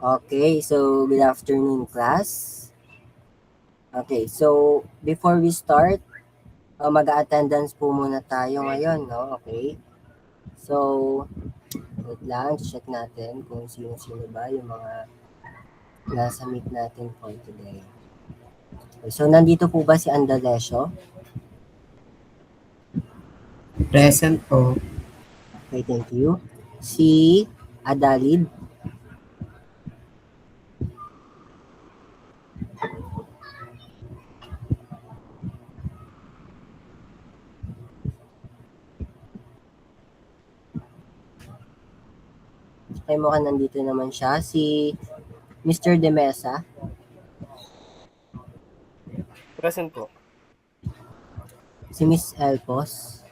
Okay, so good afternoon, class. Okay, so before we start, mag-attendance po muna tayo ngayon, no? Okay. So, wait lang, check natin kung sino-sino ba yung mga nasa meet natin for today. Okay, so, nandito po ba si Andalesio? Present po. Okay, thank you. Si Adalid? Okay, mukhang nandito naman siya. Si Mr. Demesa? Present po. Si Miss Elpos?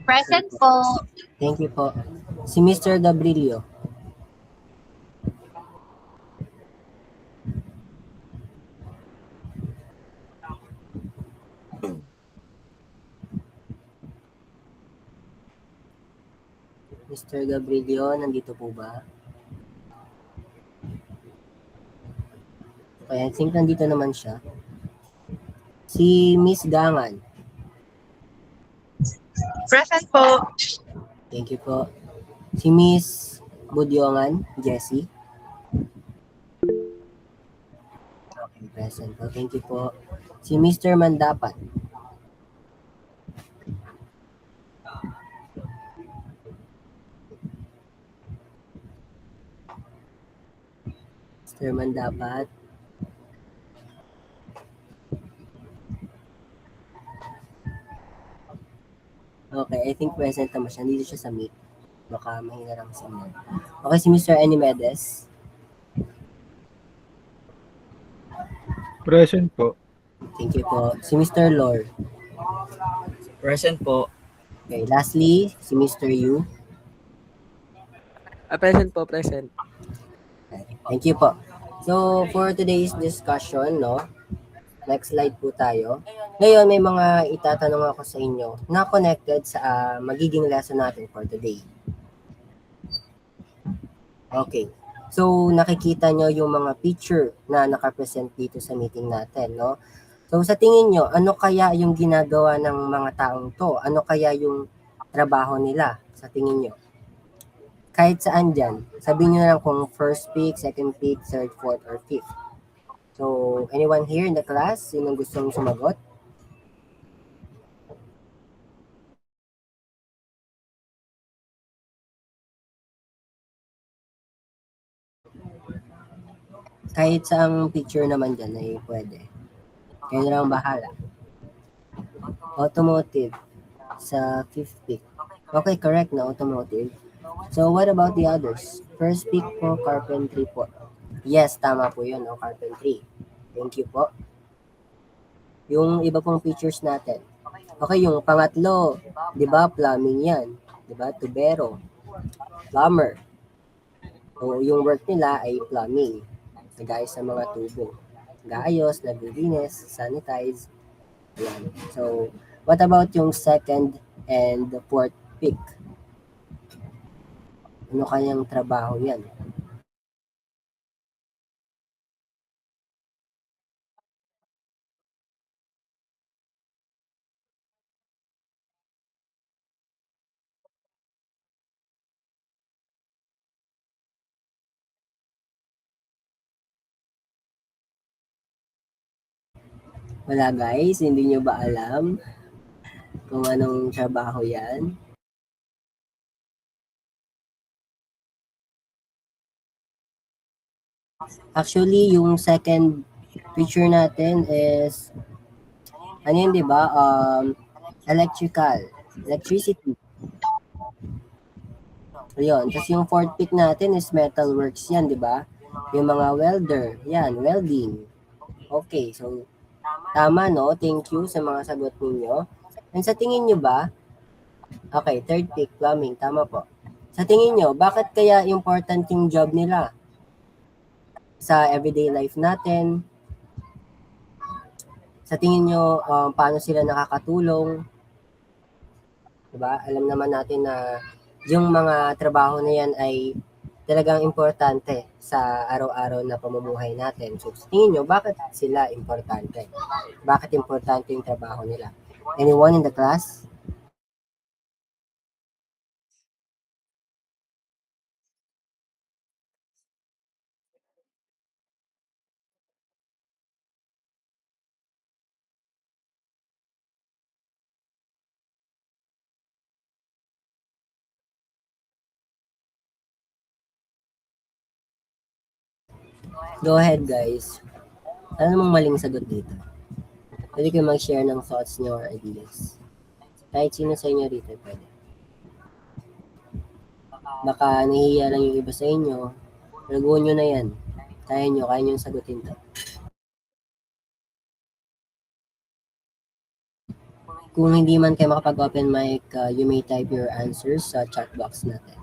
Present po. Thank you po. Si Mr. Gabrilio? Mr. Gabrilio, nandito po ba? Okay, I think nandito naman siya. Si Miss Gangan. Present po. Thank you po. Si Miss Budyongan, Jessie. Okay, present po. Thank you po. Si Mr. Mandapat. Mr. Mandapat. Okay, I think present naman siya. Nandito siya sa meet. Baka mahina lang signal. Okay, si Mr. Enimedes. Present po. Thank you po. Si Mr. Lore. Present po. Okay, lastly, si Mr. Yu. Present po, present. Okay, thank you po. So, for today's discussion, no, next slide po tayo. Ngayon, may mga itatanong ako sa inyo na connected sa magiging lesson natin for today. Okay. So, nakikita nyo yung mga picture na nakapresent dito sa meeting natin, no? So, sa tingin nyo, ano kaya yung ginagawa ng mga taong to? Ano kaya yung trabaho nila sa tingin nyo? Kahit saan dyan, sabihin nyo na lang kung first pick, second pick, third, fourth, or fifth. So, anyone here in the class? Sinong gustong sumagot? Kahit saang picture naman dyan ay pwede. Kayo na lang bahala. Automotive sa fifth pick. Okay, correct na automotive. So, what about the others? First pick po, carpentry po. Yes, tama po yun, no? Carpentry. Thank you po. Yung iba pong features natin. Okay, yung pangatlo, di ba, plumbing yan. Di ba, tubero, plumber. So, yung work nila ay plumbing. Nag-ayos ng mga tubo. Nag-ayos, naglilinis, sanitize. Yan. So, what about yung second and the fourth pick? Ano kayang trabaho yan? Wala guys, hindi nyo ba alam kung anong trabaho yan? Actually, yung second picture natin is, ano yun, di ba? Electricity. Ayun. Tapos yung fourth pick natin is metalworks yan, di ba? Yung mga welder, yan, welding. Okay, so, tama, no? Thank you sa mga sagot ninyo. And sa tingin nyo ba, okay, third pick, plumbing, tama po. Sa tingin nyo, bakit kaya important yung job nila sa everyday life natin? Sa tingin nyo, paano sila nakakatulong? Diba? Alam naman natin na yung mga trabaho na yan ay talagang importante sa araw-araw na pamumuhay natin. So, sa tingin nyo, bakit sila importante? Bakit importante yung trabaho nila? Anyone in the class? Go ahead, guys. Ano namang maling sagot dito? Pwede kayo mag-share ng thoughts nyo or ideas. Kahit sino sa inyo dito, pwede. Baka nahihiya lang yung iba sa inyo. Pero go nyo na yan. Kaya nyo sagutin to. Kung hindi man kayo makapag-open mic, you may type your answers sa chat box natin.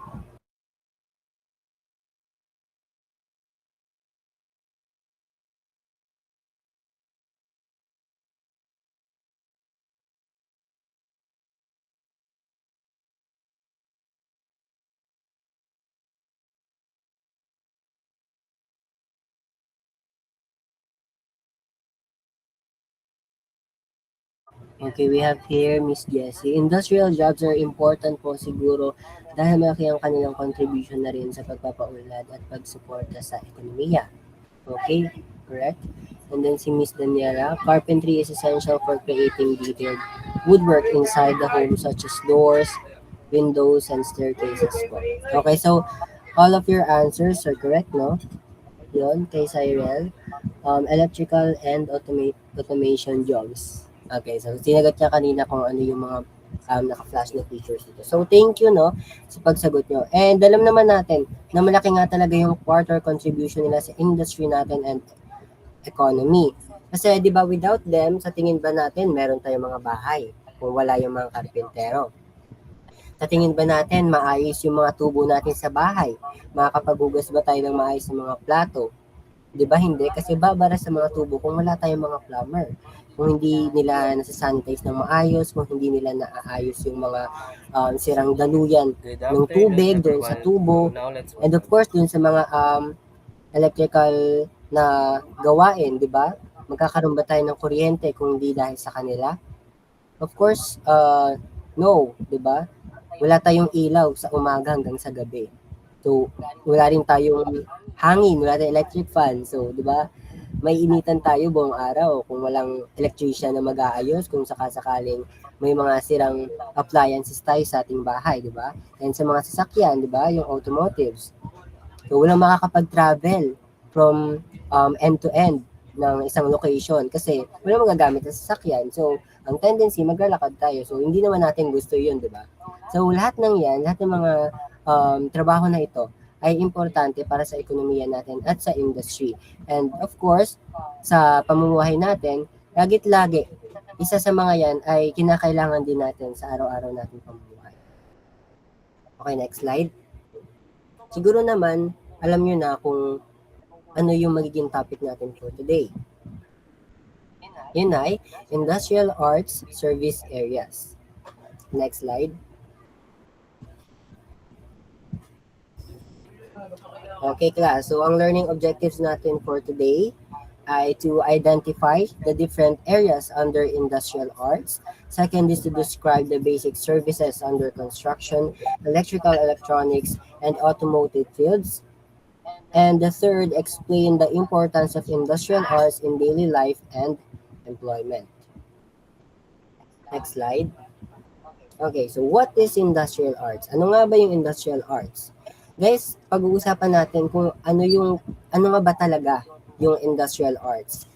Okay, we have here Miss Jessie. Industrial jobs are important po siguro dahil malaki ang kanilang contribution na rin sa pagpapaunlad at pagsuporta sa ekonomiya. Okay, correct? And then si Miss Daniela, carpentry is essential for creating detailed woodwork inside the home such as doors, windows, and staircases po. Okay, so all of your answers are correct, no? Yun, kay Cyril. Electrical and automation jobs. Okay, so sinagot niya kanina kung ano yung mga naka-flash na features dito. So, thank you, no, sa pagsagot nyo. And alam naman natin na malaki nga talaga yung quarter contribution nila sa industry natin and economy. Kasi, di ba, without them, sa tingin ba natin, meron tayong mga bahay kung wala yung mga karpentero? Sa tingin ba natin, maayos yung mga tubo natin sa bahay? Makakapaghugas ba tayo ng maayos sa mga plato? Di ba hindi? Kasi babara sa mga tubo kung wala tayong mga plumber. Kung hindi nila nasa-sanitize ng maayos, kung hindi nila naaayos yung mga sirang daluyan ng tubig doon sa tubo. And of course, doon sa mga electrical na gawain, di ba? Magkakaroon ba tayo ng kuryente kung hindi dahil sa kanila? Of course, no, di ba? Wala tayong ilaw sa umaga hanggang sa gabi. So, wala rin tayong hangin, wala tayong electric fan. So, di ba? May initan tayo buong araw kung walang electrician na mag-aayos, kung sakasakaling may mga sirang appliances tayo sa ating bahay, di ba? And sa mga sasakyan, di ba? Yung automotives. So, walang makakapag-travel from end to end ng isang location kasi walang magagamit na sasakyan. So, ang tendency, maglalakad tayo. So, hindi naman natin gusto yun, di ba? So, lahat ng yan, lahat ng mga trabaho na ito ay importante para sa ekonomiya natin at sa industry. And of course, sa pamumuhay natin, lagit-lagi, isa sa mga yan ay kinakailangan din natin sa araw-araw natin pamumuhay. Okay, next slide. Siguro naman, alam nyo na kung ano yung magiging topic natin for today. Yun ay Industrial Arts Service Areas. Next slide. Okay, class. So, ang learning objectives natin for today ay to identify the different areas under industrial arts. Second is to describe the basic services under construction, electrical, electronics, and automotive fields. And the third, explain the importance of industrial arts in daily life and employment. Next slide. Okay, so what is industrial arts? Ano nga ba yung industrial arts? Guys, pag-uusapan natin kung ano nga ba talaga yung industrial arts.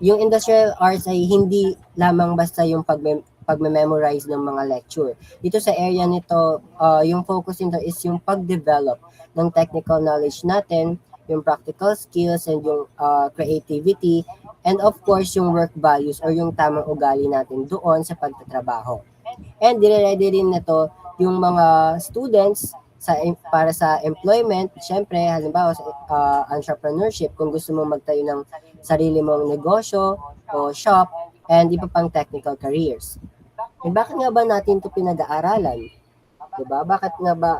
Yung industrial arts ay hindi lamang basta yung pagme-memorize ng mga lecture. Dito sa area nito, yung focus nito is yung pag-develop ng technical knowledge natin, yung practical skills and yung creativity, and of course yung work values or yung tamang ugali natin doon sa pagtatrabaho. And dire-ready rin nito yung mga students para sa employment, syempre, halimbawa sa entrepreneurship, kung gusto mo magtayo ng sarili mong negosyo o shop, and iba pang technical careers. And bakit nga ba natin ito pinag-aaralan? Diba? Bakit nga ba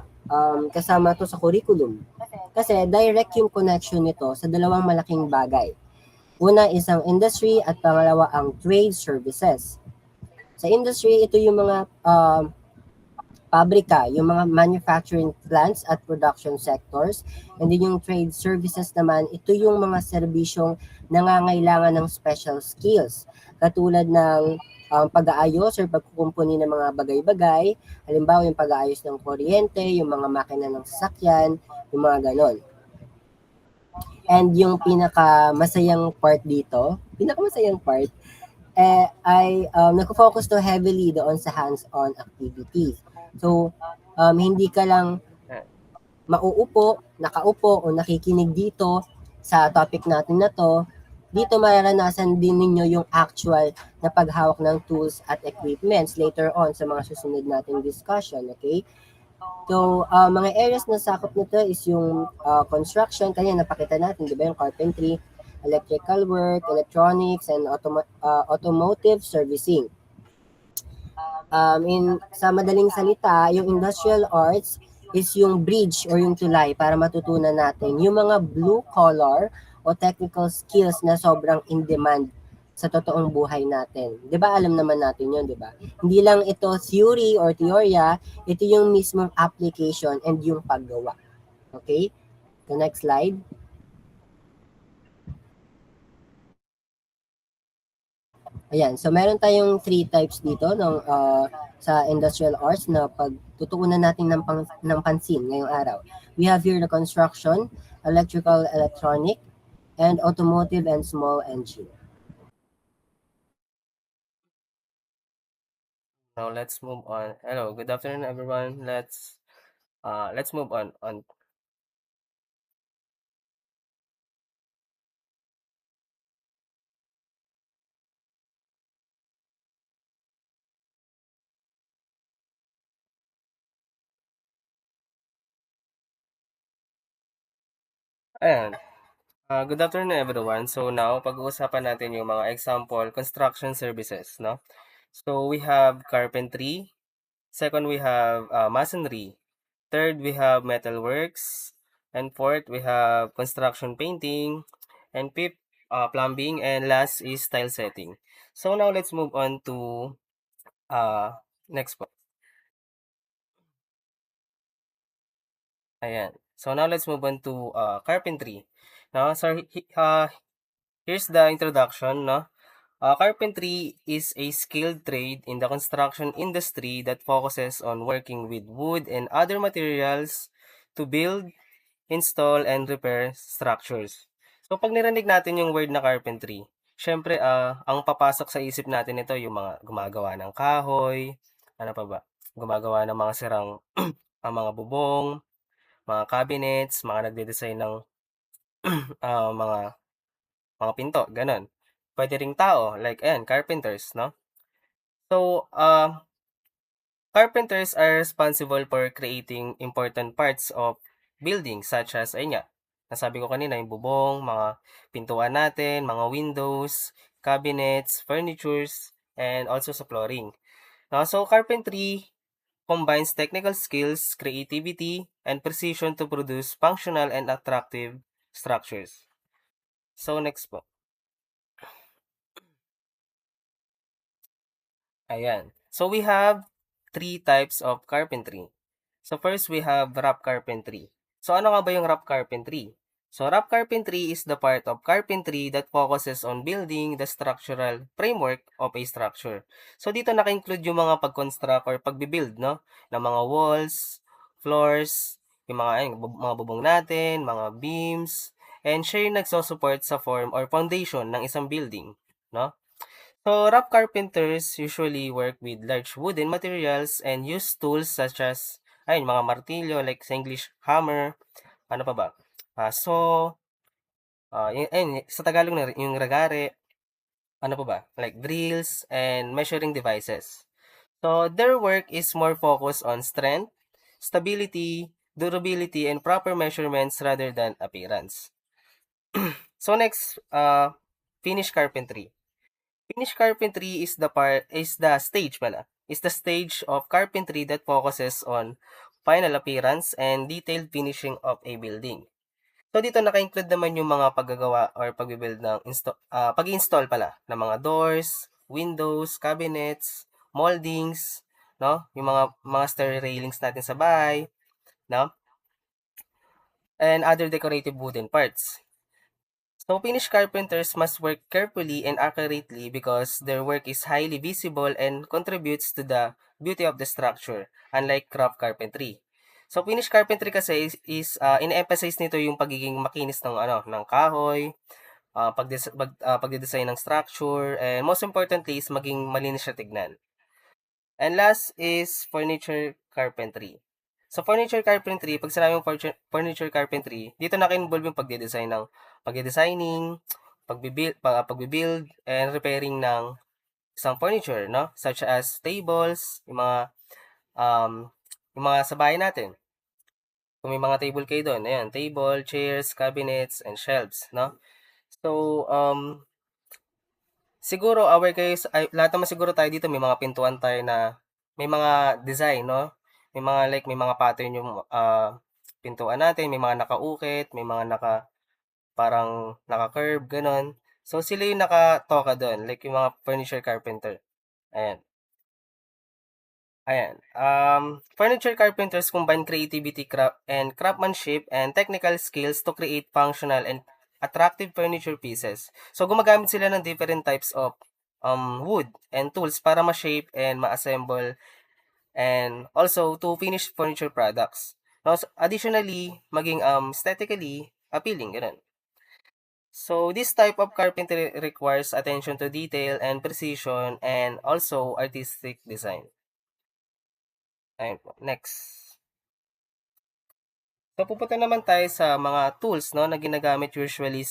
kasama to sa curriculum. Kasi direct yung connection nito sa dalawang malaking bagay. Una is ang industry at pangalawa ang trade services. Sa industry, ito yung mga pabrika, yung mga manufacturing plants at production sectors. And then yung trade services naman, ito yung mga serbisyong nangangailangan ng special skills. Katulad ng pag-aayos or pagkukumpuni ng mga bagay-bagay. Halimbawa, yung pag-aayos ng kuryente, yung mga makina ng sasakyan, yung mga ganon. And yung pinakamasayang part dito, ay nag-focus to heavily doon sa hands-on activities. So, hindi ka lang mauupo, nakaupo, o nakikinig dito sa topic natin na to. Dito mararanasan din ninyo yung actual na paghawak ng tools at equipments later on sa mga susunod nating discussion, okay? So, mga areas na sakop nito is yung construction, kanya napakita natin, di ba, yung carpentry, electrical work, electronics, and automotive servicing. Sa madaling salita, yung industrial arts is yung bridge or yung tulay para matutunan natin yung mga blue collar o technical skills na sobrang in demand sa totoong buhay natin. 'Di ba? Alam naman natin 'yon, 'di ba? Hindi lang ito theory or teorya, ito yung mismong application and yung paggawa. Okay? The next slide. Ayan, so meron tayong 3 types dito ng sa industrial arts na pagtutuunan natin ng pansin ngayong araw. We have here the construction, electrical, electronic, and automotive and small engine. Now let's move on. Hello, good afternoon everyone. Let's move on. Ayan. Good afternoon everyone. So now pag-uusapan natin yung mga example construction services, no? So we have carpentry, second we have masonry, third we have metalworks, and fourth we have construction painting, and fifth plumbing, and last is tile setting. So now let's move on to next po. Ayan. So now let's move on to carpentry. No, so here's the introduction, no. Carpentry is a skilled trade in the construction industry that focuses on working with wood and other materials to build, install, and repair structures. So pag nirinig natin yung word na carpentry, syempre ang papasok sa isip natin ito yung mga gumagawa ng kahoy, ano pa ba? Gumagawa ng mga sirang ang mga bubong, mga cabinets, mga nagde-design ng mga pinto, ganun. Pwede ring tao, like ayan, carpenters, no? So, carpenters are responsible for creating important parts of buildings such as, ayun nga, nasabi ko kanina, yung bubong, mga pintuan natin, mga windows, cabinets, furnitures, and also sa flooring. Now, so carpentry combines technical skills, creativity, and precision to produce functional and attractive structures. So, next po. Ayan. So, we have 3 types of carpentry. So, first, we have wrap carpentry. So, ano nga ba yung wrap carpentry? So, wrap carpentry is the part of carpentry that focuses on building the structural framework of a structure. So, dito naka-include yung mga pag-construct or pag-build, no? Ng mga walls, floors, yung mga bubong natin, mga beams, and siya yung nagsosupport sa form or foundation ng isang building, no? So, rough carpenters usually work with large wooden materials and use tools such as, mga martilyo, like sa English, hammer, ano pa ba? Sa Tagalog na yung ragare, ano pa ba? Like drills and measuring devices. So, their work is more focused on strength, stability, durability, and proper measurements rather than appearance. So, next, finish carpentry. Finish carpentry is the stage of carpentry that focuses on final appearance, and detailed finishing of a building. So dito naka-include naman yung mga paggagawa or pagbi-build ng pag-install pala ng mga doors, windows, cabinets, moldings, no? Yung mga stair railings natin sa bahay, no? And other decorative wooden parts. So finished carpenters must work carefully and accurately because their work is highly visible and contributes to the beauty of the structure, unlike craft carpentry. So finished carpentry kasi is in-emphasize nito yung pagiging makinis ng kahoy, pagde-design ng structure, and most importantly is maging malinis siya tignan. And last is furniture carpentry. So furniture carpentry, pag sinabing furniture carpentry, dito naka-involve yung pagde-designing, pagbibuild and repairing ng isang furniture, no? Such as tables, yung mga sa bahay natin. Kung may mga table kayo doon, ayan, table, chairs, cabinets, and shelves, no? So, siguro aware kayo lahat naman siguro tayo dito may mga pintuan tayo na may mga design, no? May mga pattern yung pintuan natin, may mga nakaukit, may mga parang naka-curve, ganon. So, sila yung nakatoka doon, like yung mga furniture carpenter. Ayan. Ayan. Furniture carpenters combine creativity and craftsmanship and technical skills to create functional and attractive furniture pieces. So, gumagamit sila ng different types of wood and tools para ma-shape and ma-assemble and also to finish furniture products. Now, additionally, maging aesthetically appealing, ganun. So, this type of carpentry requires attention to detail and precision and also artistic design. Ayun po, next. So, pupunta naman tayo sa mga tools, no, na ginagamit usually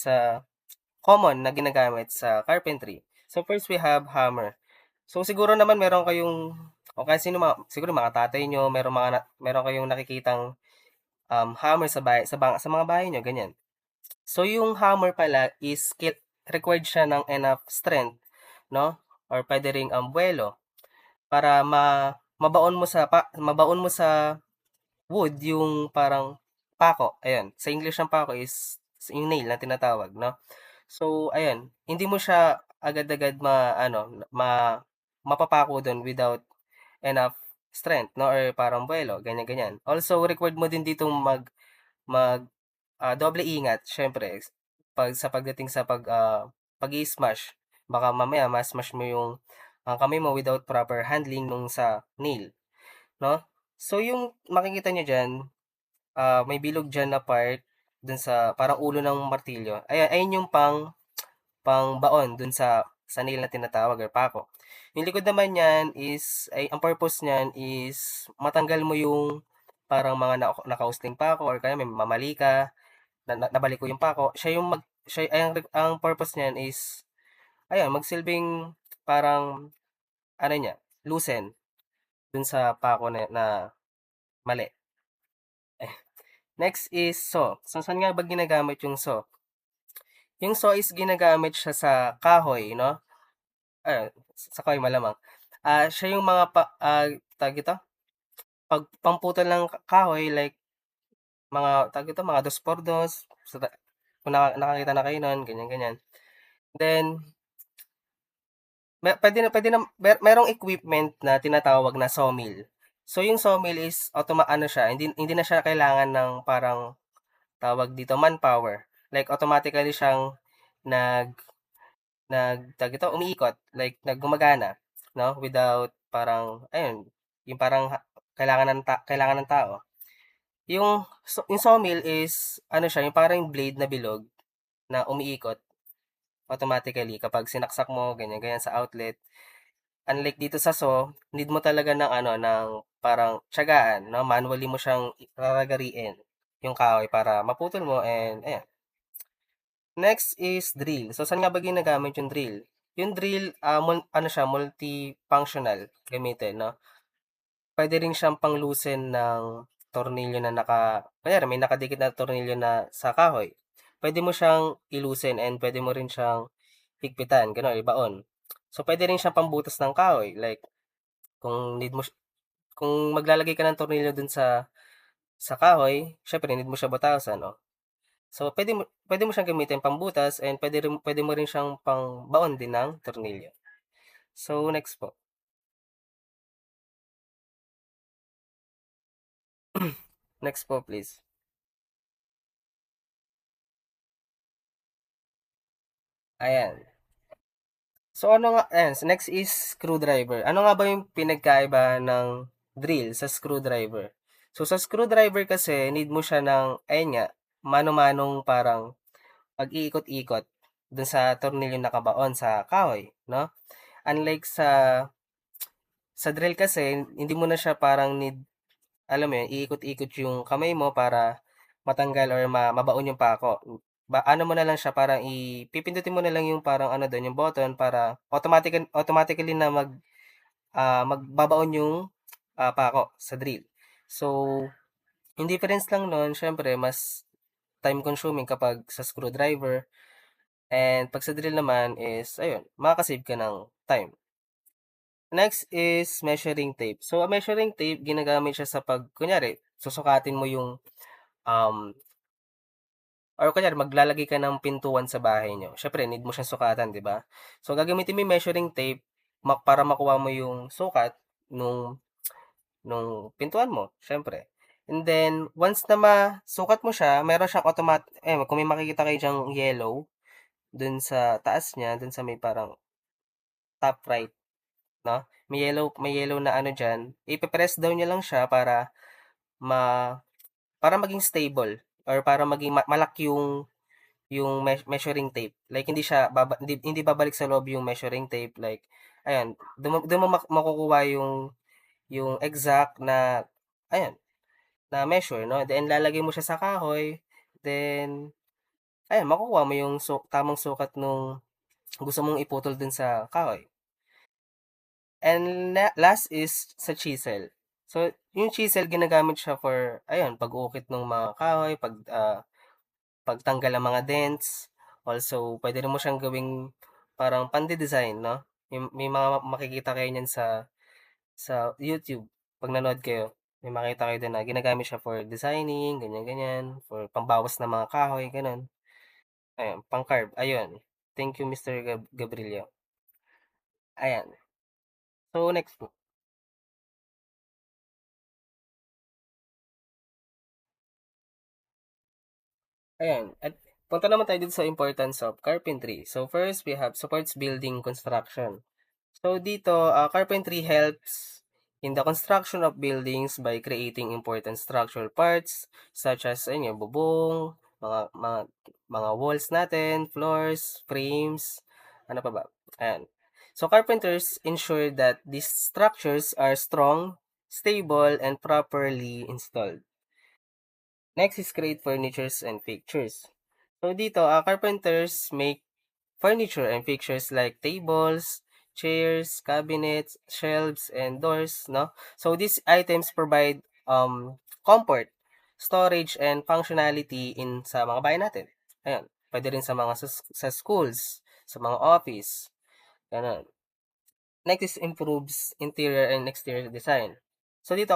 common na ginagamit sa carpentry. So, first we have hammer. So, siguro naman meron kayong, o kasi siguro mga tatay nyo, meron kayong nakikitang hammer sa mga bahay nyo, ganyan. So, yung hammer pala is required siya ng enough strength, no? Or pwede ring buwelo para mabaon mo sa wood yung parang pako. Ayan. Sa English ang pako is yung nail na tinatawag, no? So, ayan. Hindi mo siya agad-agad mapapako doon without enough strength, no? Or parang buwelo, ganyan-ganyan. Also, required mo din ditong doble ingat, syempre, pagdating sa pag-i-smash. Baka mamaya ma-smash mo yung kamay mo without proper handling nung sa nail, no? So, yung makikita nyo dyan, may bilog dyan na part dun sa parang ulo ng martilyo. Ayun yung pang-baon dun sa nail na tinatawag or pako. Yung likod naman yan ang purpose niyan is matanggal mo yung parang mga nakausling pako or kaya may mamali ka, nabalik ko yung pako. Ang purpose niyan is, ayun, magsilbing parang, loosen dun sa pako na mali. Next is saw. So, saan nga ba ginagamit yung saw? Yung saw is ginagamit siya sa kahoy, no? Sa kahoy malamang. Siya yung mga tawag ito? Pamputol ng kahoy, like, mga 2x2. Kung nakakita na kayo nun, ganyan-ganyan. Then, merong equipment na tinatawag na sawmill. So, yung sawmill is hindi na siya kailangan ng parang tawag dito manpower. Like automatically siyang umiikot, like gumagana, no? Without parang yung parang kailangan ng tao. Yung sawmill is yung parang blade na bilog na umiikot automatically kapag sinaksak mo ganyan sa outlet. Unlike dito sa saw, need mo talaga ng parang tiyagaan, no? Manually mo siyang raragariin yung kahoy para maputol mo and ayan. Next is drill. So, saan nga ba ginagamit yung drill? Yung drill, multifunctional gamitin, no? Pwede rin siyang pang-loosen ng tornilyo na kunyari, may nakadikit na tornilyo na sa kahoy. Pwede mo siyang i-loosen and pwede mo rin siyang higpitan, gano'n, ibaon. So, pwede rin siyang pambutas ng kahoy. Like, kung maglalagay ka ng tornilyo dun sa sa kahoy, syempre need mo siya butasan, no? So, pwede mo siyang gamitin pambutas and pwede mo rin siyang pangbaon din ng tornilyo. So, next po. Next po, please. Ayan. So, so next is screwdriver. Ano nga ba yung pinagkaiba ng drill sa screwdriver? So, sa screwdriver kasi, need mo siya ng, ayun nga, mano-manong parang pag-iikot-ikot dun sa tornilyo nakabaon sa kahoy, no? Unlike sa drill kasi, hindi mo na siya parang need, alam mo yun, iikot-ikot yung kamay mo para matanggal or mabaon yung pako. Ano mo na lang siya, parang pipindutin mo na lang yung parang ano doon, yung button para automatically na magbabaon yung pako sa drill. So, yung difference lang nun, syempre, mas time consuming kapag sa screwdriver. And pag sa drill naman is, ayun, makakasave ka ng time. Next is measuring tape. So, a measuring tape, ginagamit siya sa kunyari, susukatin mo yung, um, or kunyari, maglalagay ka ng pintuan sa bahay nyo. Syempre, need mo siyang sukatan, di ba? So, gagamitin mo yung measuring tape para makuha mo yung sukat nung pintuan mo, syempre. And then, once na masukat mo siya, meron siyang kung may makikita kayo dyang yellow, dun sa taas niya, dun sa may parang top right, no? May yellow na ano diyan, ipe-press down niyo lang siya ma para maging stable or para maging malak yung measuring tape. Like hindi babalik sa loob yung measuring tape, like ayan, doon mo makukuha yung exact na ayan, na measure, no? Then lalagay mo siya sa kahoy, then ayan, makukuha mo yung tamang sukat nung gusto mong iputol dun sa kahoy. And last is sa chisel. So, yung chisel ginagamit siya for ayun, pag-uukit ng mga kahoy, pagtanggal ng mga dents. Also, pwede rin mo siyang gawing parang pande-design, no? May mga makikita kayo niyan sa YouTube. Pag nanood kayo, may makita kayo din na ginagamit siya for designing, ganyan-ganyan, for pambawas ng mga kahoy, ganun. Ayun, pang-carve. Ayun. Thank you, Mr. Gabrielio. Ayan. So, next po. Ayan, at punta naman tayo dito sa importance of carpentry. So first, we have supports building construction. So dito, carpentry helps in the construction of buildings by creating important structural parts such as ayun, yung bubong, mga walls natin, floors, frames, ano pa ba? Ayan. So carpenters ensure that these structures are strong, stable, and properly installed. Next is create furnitures and pictures. So dito, carpenters make furniture and fixtures like tables, chairs, cabinets, shelves, and doors, no? So these items provide comfort, storage, and functionality sa mga bahay natin. Ayan. Pwede rin sa schools, sa mga office, ganun. Next is improves interior and exterior design. So dito,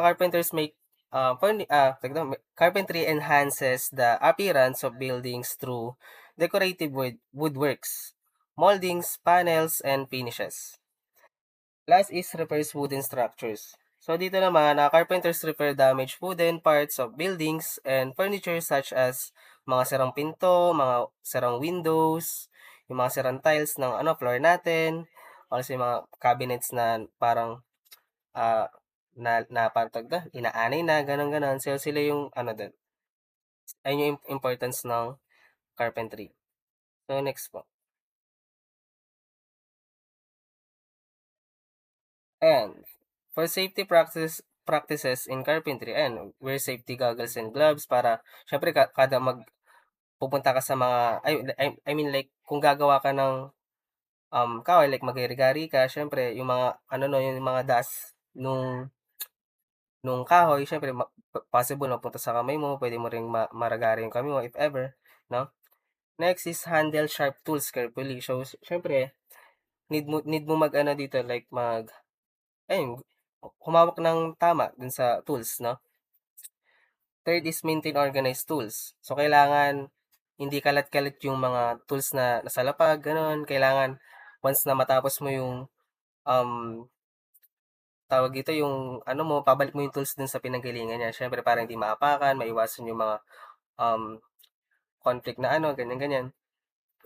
carpentry enhances the appearance of buildings through decorative woodworks, moldings, panels, and finishes. Last is repairs wooden structures. So dito naman, carpenters repair damaged wooden parts of buildings and furniture such as mga sirang pinto, mga sirang windows, yung mga sirang tiles ng floor natin, also yung mga cabinets na parang ah parang tawag doon, inaanay na, ganun ganon. So sila yung doon. Ayun yung importance ng carpentry. So next po. And for safety practices in carpentry, and wear safety goggles and gloves para syempre kada pupunta ka sa mga I mean like kung gagawa ka ng kahoy like magre-gari ka, syempre yung mga no, yung mga dust nung kahoy, syempre possible mapunta sa kamay mo, pwede mo ring maragari yung kamay mo if ever, no? Next is handle sharp tools carefully. So, syempre, need mo dito, like ayun, humawak ng tama dun sa tools, no? third is maintain organized tools. So, kailangan hindi kalat-kalat yung mga tools na nasa lapag, ganun. Kailangan once na matapos mo yung tawag dito, yung ano mo, pabalik mo yung tools dun sa pinanggalingan niya. Syempre, para hindi maapakan, maiwasan yung mga um, conflict na ano, ganyan-ganyan.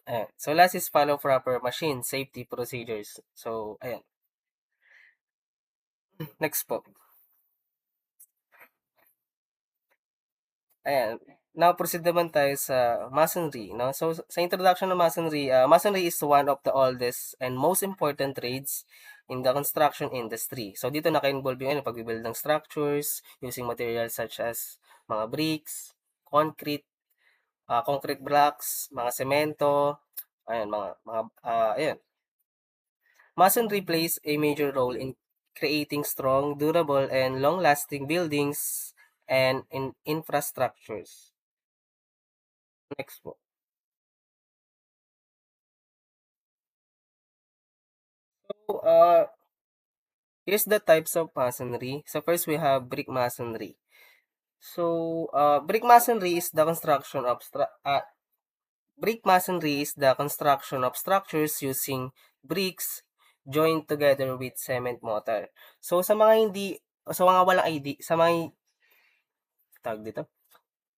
Ayan. So, last is follow proper machine safety procedures. So, ayan. Next po. Ayan. Now, proceed naman tayo sa masonry, no? So, sa introduction ng masonry, masonry is one of the oldest and most important trades in the construction industry. So, dito naka-involve yung ano, pag-build ng structures using materials such as mga bricks, concrete, concrete blocks, mga semento, ayan, ayan. Masonry plays a major role in creating strong, durable, and long-lasting buildings and in infrastructures. Next po. So, here's the types of masonry. So, first we have brick masonry. So, brick masonry is the construction of structures using bricks joined together with cement mortar. So, sa mga walang ID, tawag dito,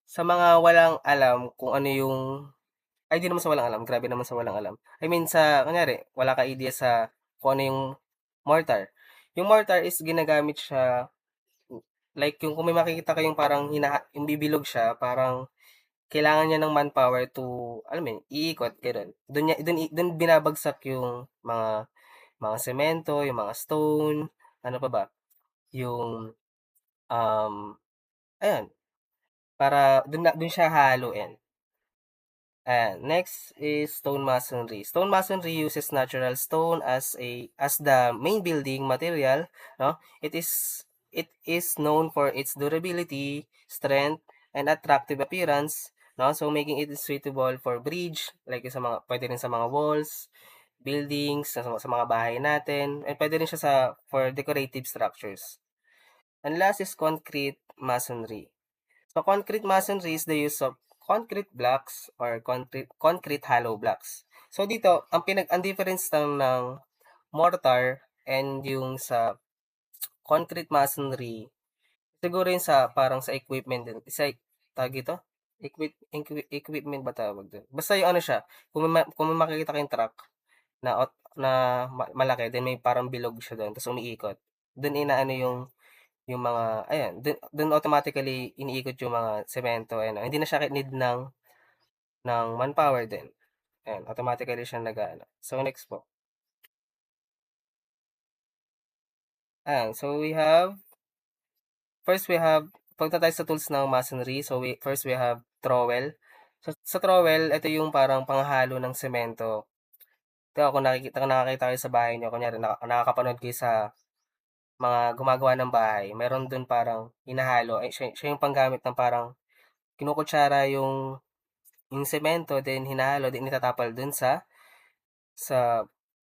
sa mga walang alam kung ano yung, ay di naman sa walang alam, grabe naman sa walang alam. I mean, kunyari, wala ka idea sa kung ano yung mortar. Yung mortar is ginagamit siya, like yung kung may makikita kayong parang yung bibilog siya, parang kailangan niya ng manpower to, alam mo yun, iikot, gano'n. Doon binabagsak yung mga semento, yung mga stone, ano pa ba, yung, um, ayan, para doon siya haluin. Next is stone masonry. Stone masonry uses natural stone as the main building material, no? It is known for its durability, strength, and attractive appearance, no? So making it suitable for bridge, like sa mga pwede rin sa mga walls, buildings, sa mga bahay natin, and pwede rin siya for decorative structures. And last is concrete masonry. So, concrete masonry is the use of concrete blocks or concrete hollow blocks. So, dito, ang difference ng mortar and yung sa concrete masonry, siguro yung parang sa equipment din. Tawag ito? Equipment ba tawag doon? Basta yung ano siya, kung may makikita kayong truck na malaki, then may parang bilog siya doon, tapos umiikot. Doon inaano yung mga, ayan, dun automatically iniikot yung mga semento, ayan. Hindi na siya need ng manpower din. Ayan, automatically siya nag-ano. So, next po. Ayan, so first we have, punta tayo sa tools ng masonry. So, first we have trowel. So, sa trowel, ito yung parang panghalo ng semento. Ito, kung nakakita kayo sa bahay niyo, kunyari, nakakapanood kayo sa mga gumagawa ng bahay, meron dun parang hinahalo. Siya yung panggamit ng parang kinukutsara yung semento, then hinahalo, then itatapal dun sa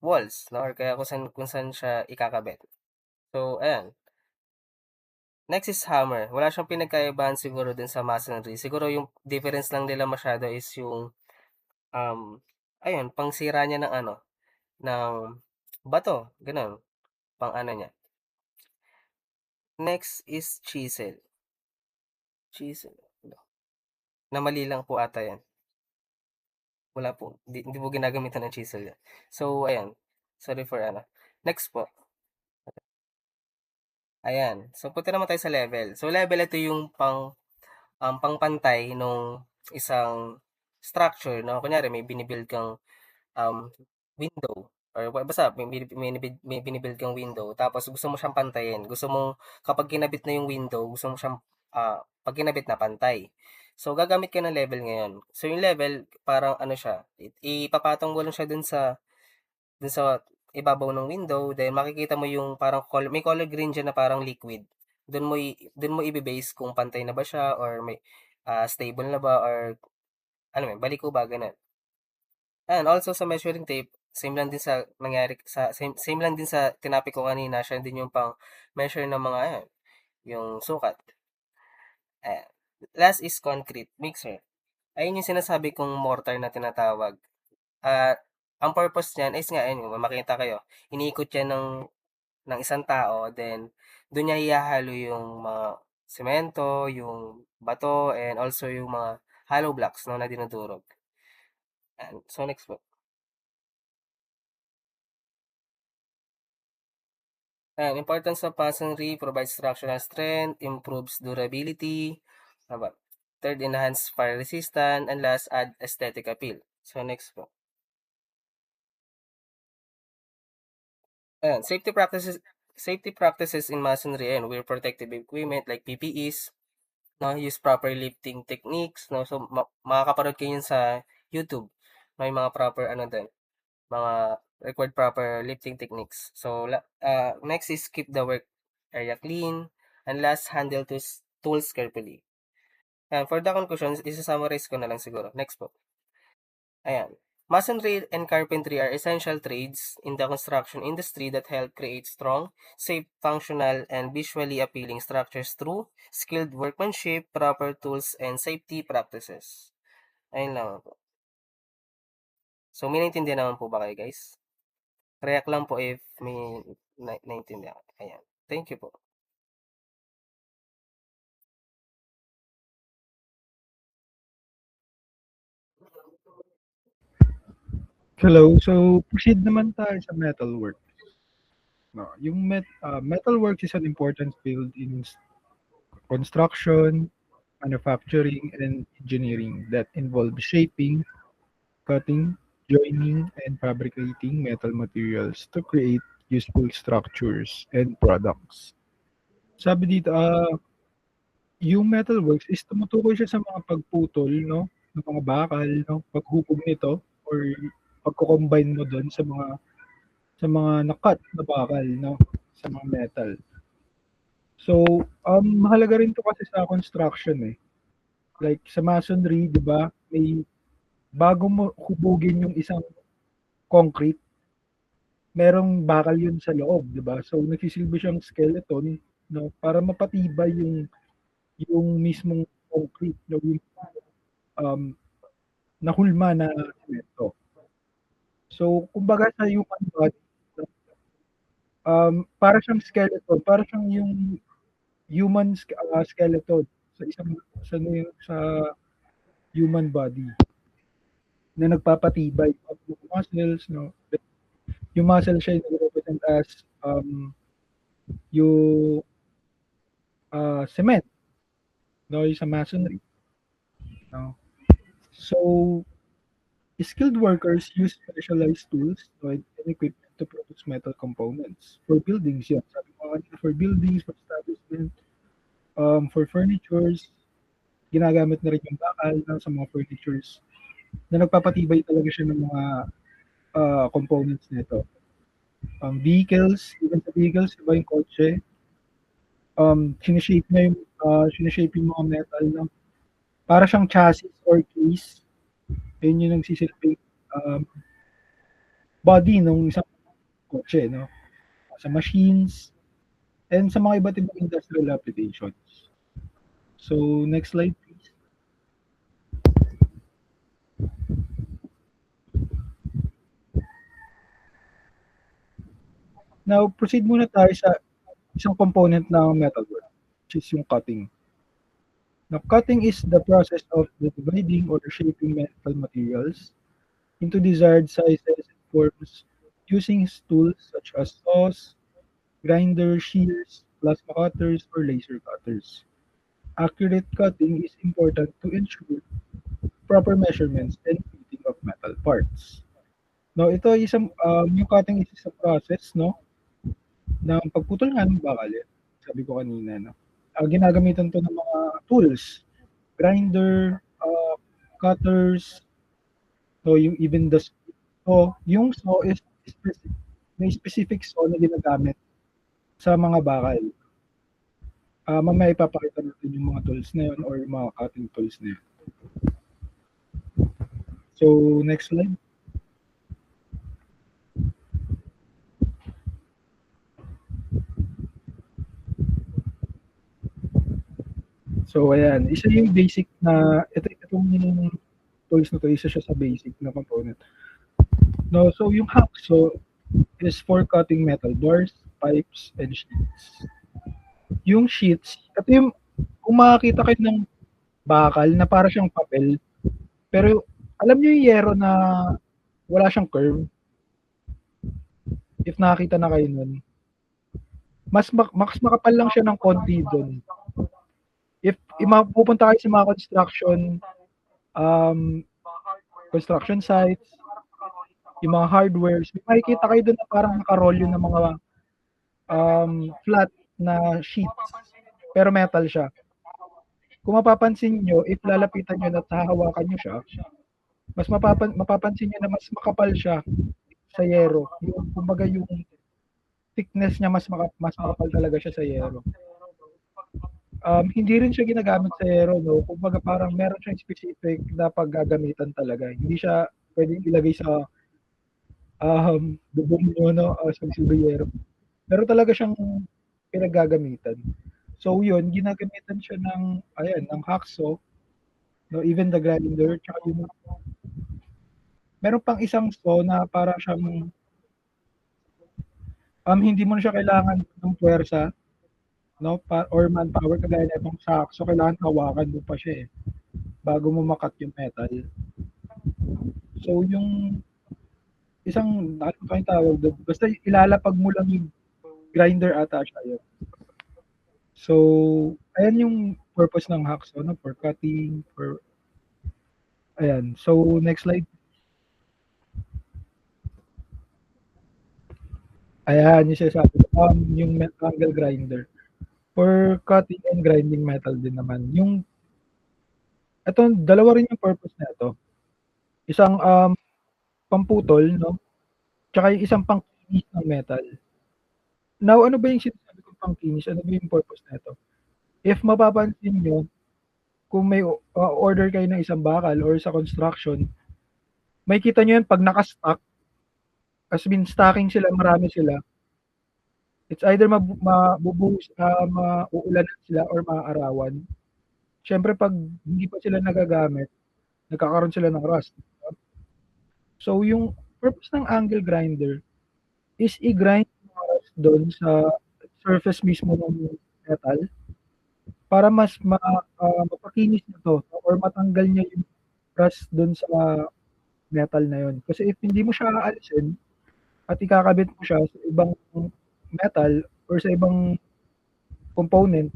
walls, no? Or kaya kung saan siya ikakabit. So, ayan. Next is hammer. Wala siyang pinagkaibahan siguro dun sa masonry. Siguro yung difference lang nila masyado is yung, um, ayun, pangsira niya ng ano, ng bato, ganun, pang ano niya. Next is chisel. Chisel. Namali lang po ata yan. Wala po. Hindi po ginagamitan ng chisel yan. So, ayan. Sorry for ano. Next po. Ayan. So, punta naman tayo sa level. So, level, ito yung pangpantay nung isang structure, no? Kunyari, may binibuild kang window. Or basta, may binibuild kang window. Tapos, gusto mo siyang pantayin. Gusto mo, kapag kinabit na yung window, gusto mo siyang, pag kinabit na pantay. So, gagamit ka ng level ngayon. So, yung level, parang ano siya, ipapatong mo lang siya dun sa ibabaw ng window, then makikita mo yung parang may color green dyan na parang liquid. Doon mo i-base kung pantay na ba siya or may stable na ba or ano may balik ko ba ganun. And also sa measuring tape, same lang din sa nangyari same lang din sa tinapik ko kanina, siya din yung pang measure ng mga ayan, yung sukat. Ayan. Last is concrete mixer. Ayun yung sinasabi kong mortar na tinatawag. At ang purpose niyan is nga ayun, makita kayo, iniikot yan ng isang tao, then doon niya ihahalo yung mga semento, yung bato, and also yung mga hollow blocks no, na dinudurog. And, so next po. And importance of masonry provides structural strength, improves durability, ano ba? Third, enhance fire resistance, and last, add aesthetic appeal. So next po. Ayan, safety practices in masonry and wear protective equipment like PPEs, no, use proper lifting techniques, no. So makakaparod kayo yun sa YouTube. May mga proper ano din, mga required proper lifting techniques. So next is keep the work area clean, and last, handle tools carefully. And for the conclusions, isa-summarize ko na lang siguro. Next po. Ayan. Masonry and carpentry are essential trades in the construction industry that help create strong, safe, functional, and visually appealing structures through skilled workmanship, proper tools, and safety practices. Ayun lang po. So, may naintindihan naman po ba kayo, guys? React lang po if may naintindihan. Ayan. Thank you po. Hello. So, proceed naman tayo sa metalwork. No, yung metalwork is an important field in construction, manufacturing, and engineering that involves shaping, cutting, joining, and fabricating metal materials to create useful structures and products. Sabi dito, yung metalworks is tumutukoy siya sa mga pagputol, no, ng mga bakal, no, paghubog nito, or pagko-combine mo doon sa mga na-cut na bakal, no, sa mga metal. So, mahalaga rin 'to kasi sa construction, eh. Like sa masonry, 'di ba, may bago mo hubugin yung isang concrete, merong bakal yun sa loob, 'di ba? So, nagsisilbi siyang skeleton, 'no, para mapatibay yung mismong concrete, 'no, yung, um, nahulma na semento. So, kumbaga sa human body, para siyang skeleton, para siyang yung skeleton sa isang sa human body na nagpapatibay of yung muscles, no? Yung muscle siya yung nagre-represent as yung cement, no? Yung sa masonry, no? So, skilled workers use specialized tools, no, and equipment to produce metal components for buildings. Yan, sabi ko kanina, for buildings, for establishment, for furnitures, ginagamit na rin yung bakal, no, sa mga furnitures na nagpapatibay talaga siya ng mga components nito. Vehicles, even sa vehicles, iba yung kotse, sineshape niya sineshape yung mga metal, no? Para siyang chassis or case, yun yung nagsisilbing body ng isang kotse, no? Sa machines, and sa mga iba't ibang industrial applications. So, next slide, please. Now, proceed muna tayo sa isang component ng metalwork, which is yung cutting. Now, cutting is the process of dividing or shaping metal materials into desired sizes and forms using tools such as saws, grinders, shears, plasma cutters, or laser cutters. Accurate cutting is important to ensure proper measurements and fitting of metal parts. No, ito ay yung cutting is isang process, no, ng pagputol nga ng bakal, sabi ko kanina, no. Ginagamitan 'to ng mga tools, grinder, cutters, so yung even yung saw is may specific saw na ginagamit sa mga bakal. Mamaya ipapakita natin yung mga tools na yun or yung mga cutting tools na yun. So, next slide. So, ayan. Isa yung basic na, itong tools na to, isa siya sa basic na component. No, so yung hacksaw is for cutting metal bars, pipes, and sheets. Yung sheets, ito yung, kung makakita kayo ng bakal na para siyang papel, pero alam niyo yung yero na wala siyang curve? If nakakita na kayo nun, mas makapal lang siya ng konti doon. If pupunta kayo sa mga construction sites, yung mga hardwares, may makikita kayo doon na parang nakaroll yun ng mga flat na sheets, pero metal siya. Kung mapapansin nyo, if lalapitan nyo at hahawakan nyo siya, mas mapapansin nyo na mas makapal siya sa yero. Yung, kumbaga yung thickness niya mas makapal talaga siya sa yero. Hindi rin siya ginagamit sa yero, no? Kumbaga parang meron siyang specific na paggagamitan talaga. Hindi siya pwedeng ilagay sa bubong nyo, no? Sa yero. Pero talaga siyang pinaggagamitan. So yun, ginagamitan siya ng hacksaw, no? Even the grinder, tsaka yung meron pang isang saw na para siyang hindi mo na siya kailangan ng puwersa, no? Or manpower kagaya na itong hacksaw, kailangan hawakan mo pa siya bago mo makat yung metal. So yung isang ano pa yung tawag doon, basta ilalapag mo lang yung grinder ata siya yun. So, ayan yung purpose ng hacksaw, no? For cutting, for ayan. So, next slide. Ayan, yung sinasabi ko, yung angle grinder. For cutting and grinding metal din naman. Yung, ito, dalawa rin yung purpose na ito. Isang pamputol, no? Tsaka yung isang pangkinis ng metal. Now, ano ba yung sinasabi kong pangkinis? Ano ba yung purpose na ito? If mapapansin nyo, kung may order kayo ng isang bakal or sa construction, may kita nyo yan pag nakastack, as in stacking sila, marami sila, it's either mabubuhos, mauulanan sila or maaarawan. Siyempre, pag hindi pa sila nagagamit, nagkakaroon sila ng rust. So, yung purpose ng angle grinder is i-grind doon sa surface mismo ng metal para mas mapakinis na to or matanggal niya yung rust doon sa metal na yun. Kasi if hindi mo siya aalisin at ikakabit mo siya sa ibang metal or sa ibang component,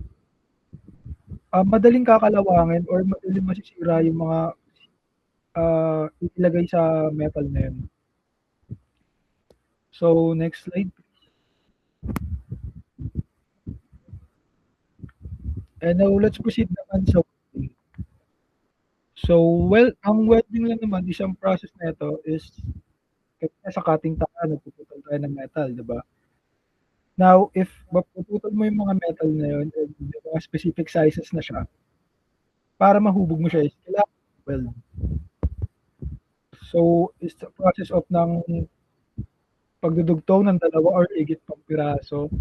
madaling kakalawangin or madaling masisira yung mga ilagay sa metal na yun. So, next slide. And now, let's proceed naman sa welding. So, ang welding lang naman, isang process na ito is sa cutting tayo, nagpuputol tayo ng metal, di ba? Now, if mapuputol mo yung mga metal na yun, and yung mga specific sizes na siya, para mahubog mo siya, is kailangan weld. So, it's the process of ng pagdudugtong ng dalawa or higit pang piraso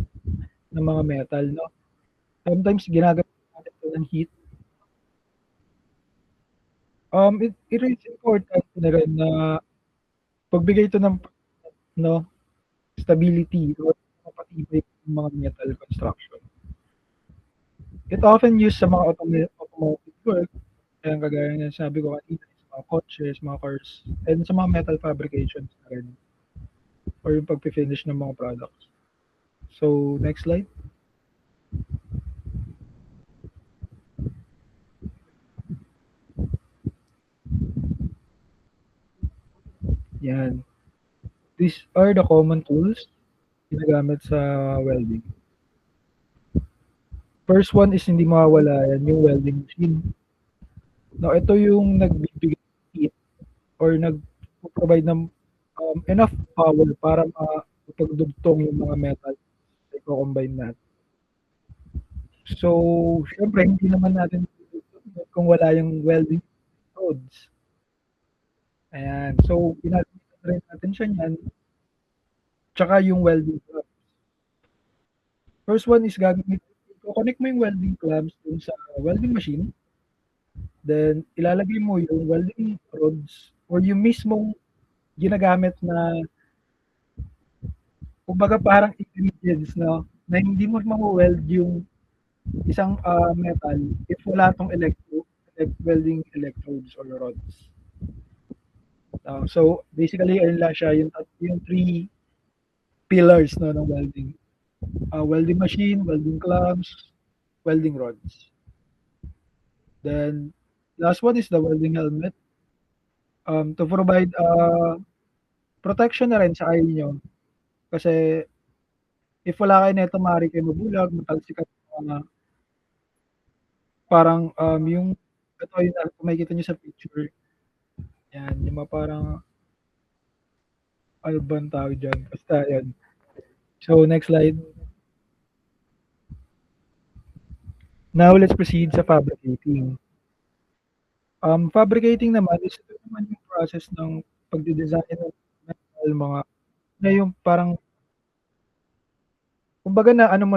ng mga metal, no? Sometimes ginagamit natin ito ng heat. It is important na rin na pagbigay ito ng stability or mapatibay ng mga metal construction. It often used sa mga automotive work, kaya kagaya na sabi ko kanina, sa mga coaches, mga cars, and sa mga metal fabrications na rin, or yung pag-finish ng mga products. So, next slide. Yan. These are the common tools ginagamit sa welding. First one is hindi mawawala yan, yung welding machine. Now, ito yung nagbibigay ng heat or nag-provide ng enough power para mapagdugtong yung mga metal na i-combine natin. So, syempre, hindi naman natin kung wala yung welding rods. Ayan. So, ginagawa rin natin siya niyan. Tsaka yung welding rods. First one is gagamitin ko i-connect mo yung welding clamps dun sa welding machine. Then, ilalagay mo yung welding rods or yung mismong ginagamit na, kumbaga parang ingredients, no? Na hindi mo ma-weld yung isang metal if wala tong welding electrodes or rods. So, basically, ayun lang siya, yung three pillars, no, ng welding. Welding machine, welding clamps, welding rods. Then, last one is the welding helmet. To provide protection na rin sa kayo nyo. Kasi, if wala kayo nito, maaari kayo mabulag, matalsikan, parang yung, ito yung kung makikita nyo sa picture, yan, yung mga parang, ano ba ang tawag dyan? Basta, yan. So, next slide. Now, let's proceed sa fabricating. Fabricating naman is ito naman yung process ng pagdidesign ng metal, mga na yung parang kumbaga na ano mo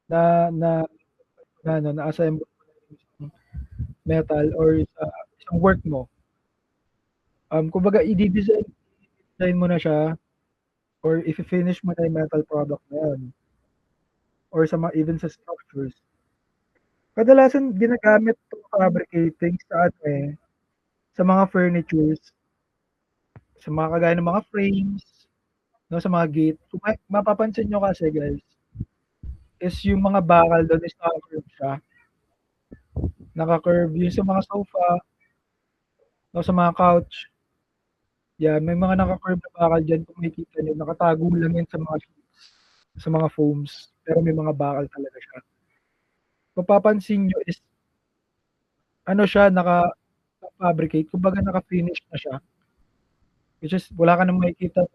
na na-assemble mo na yung isang metal or sa isang work mo. Kumbaga i-design mo na siya or i-finish mo na yung metal product na yun or sa mga even sa structures. Kadalasan ginagamit itong fabricating sa sa mga furnitures, sa mga kagaya ng mga frames, no, sa mga gate. Kung mapapansin nyo kasi guys, is yung mga bakal doon is naka-curve siya. Naka-curve yung sa mga sofa, no, sa mga couch. Yan, may mga naka-curve na bakal dyan kung makikita nyo. Nakatago lang yan sa mga sheets, sa mga foams. Pero may mga bakal talaga siya. Mapapansin nyo is ano siya, naka-fabricate. Kumbaga naka-finish na siya. Which is, wala ka nang makikita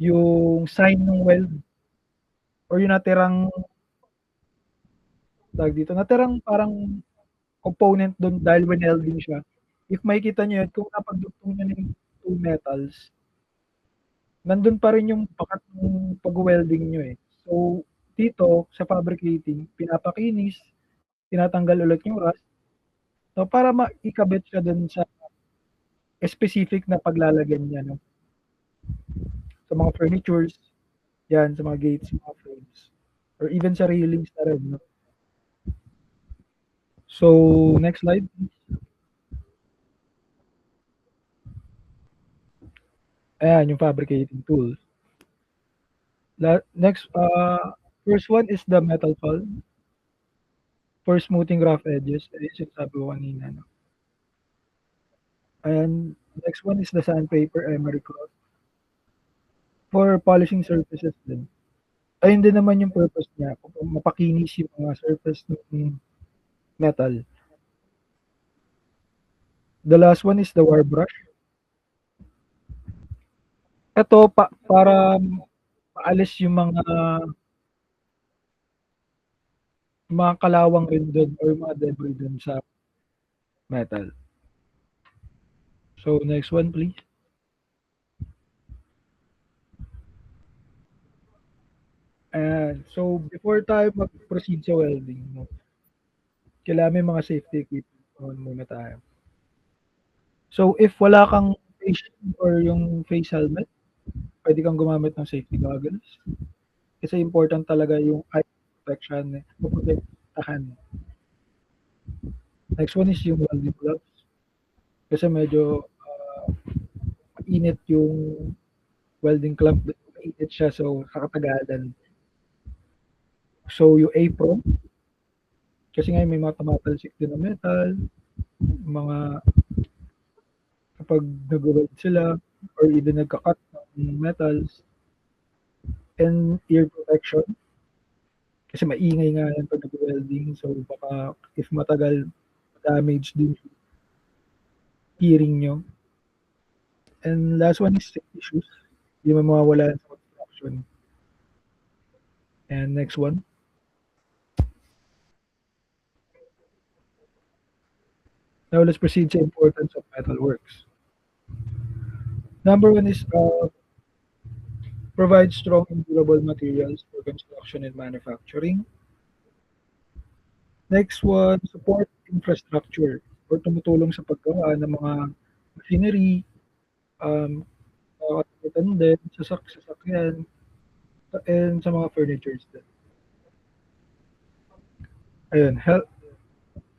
yung sign ng weld or yung natirang natirang parang component doon dahil winelding siya. If makikita nyo yun, kung napagdugtong nyo yung two metals, nandun pa rin yung pakat ng pag-welding nyo eh. So, dito, sa fabricating, pinapakinis, tinatanggal ulit yung rust, so, para maikabit siya dun sa specific na paglalagyan niya, no? Sa mga furnitures, yan, sa mga gates, mga frames, or even sa railings na rin, no? So, next slide. Ayan, yung fabricating tools. Next, first one is the metal pulp for smoothing rough edges. Yung sabi ko kanina, no? And next one is the sandpaper emery cloth for polishing surfaces din. Ayun din naman yung purpose niya, mapakinis yung mga surface ng metal. The last one is the wire brush. Ito para maalis yung mga kalawang rin doon or mga debris doon sa metal. So next one please. So before tayo mag-proceed sa welding, no, kailangan may mga safety equipment muna tayo. So if wala kang face or yung face helmet, pwede kang gumamit ng safety goggles. Kasi important talaga yung eye protection, maprotektahan. Next one is yung welding gloves. Kasi medyo mainit yung welding clamp, mainit siya, so kakatagalan. So yung apron, kasi ngayon may mga tumatalsik din na metal, mga kapag nag-weld sila or even nagka-cut ng metals, and ear protection kasi maingay nga yan pag nag-welding, so baka if matagal damage din hearing nyo. And last one is safety shoes, hindi mo mawawala sa construction. And next one. Now let's proceed to importance of metalworks. Number one is Provide strong and durable materials for construction and manufacturing. Next one, support infrastructure or tumutulong sa paggawa ng mga machinery, um, kagamitan din, sasakyan, and sa mga furnitures din. Ayun,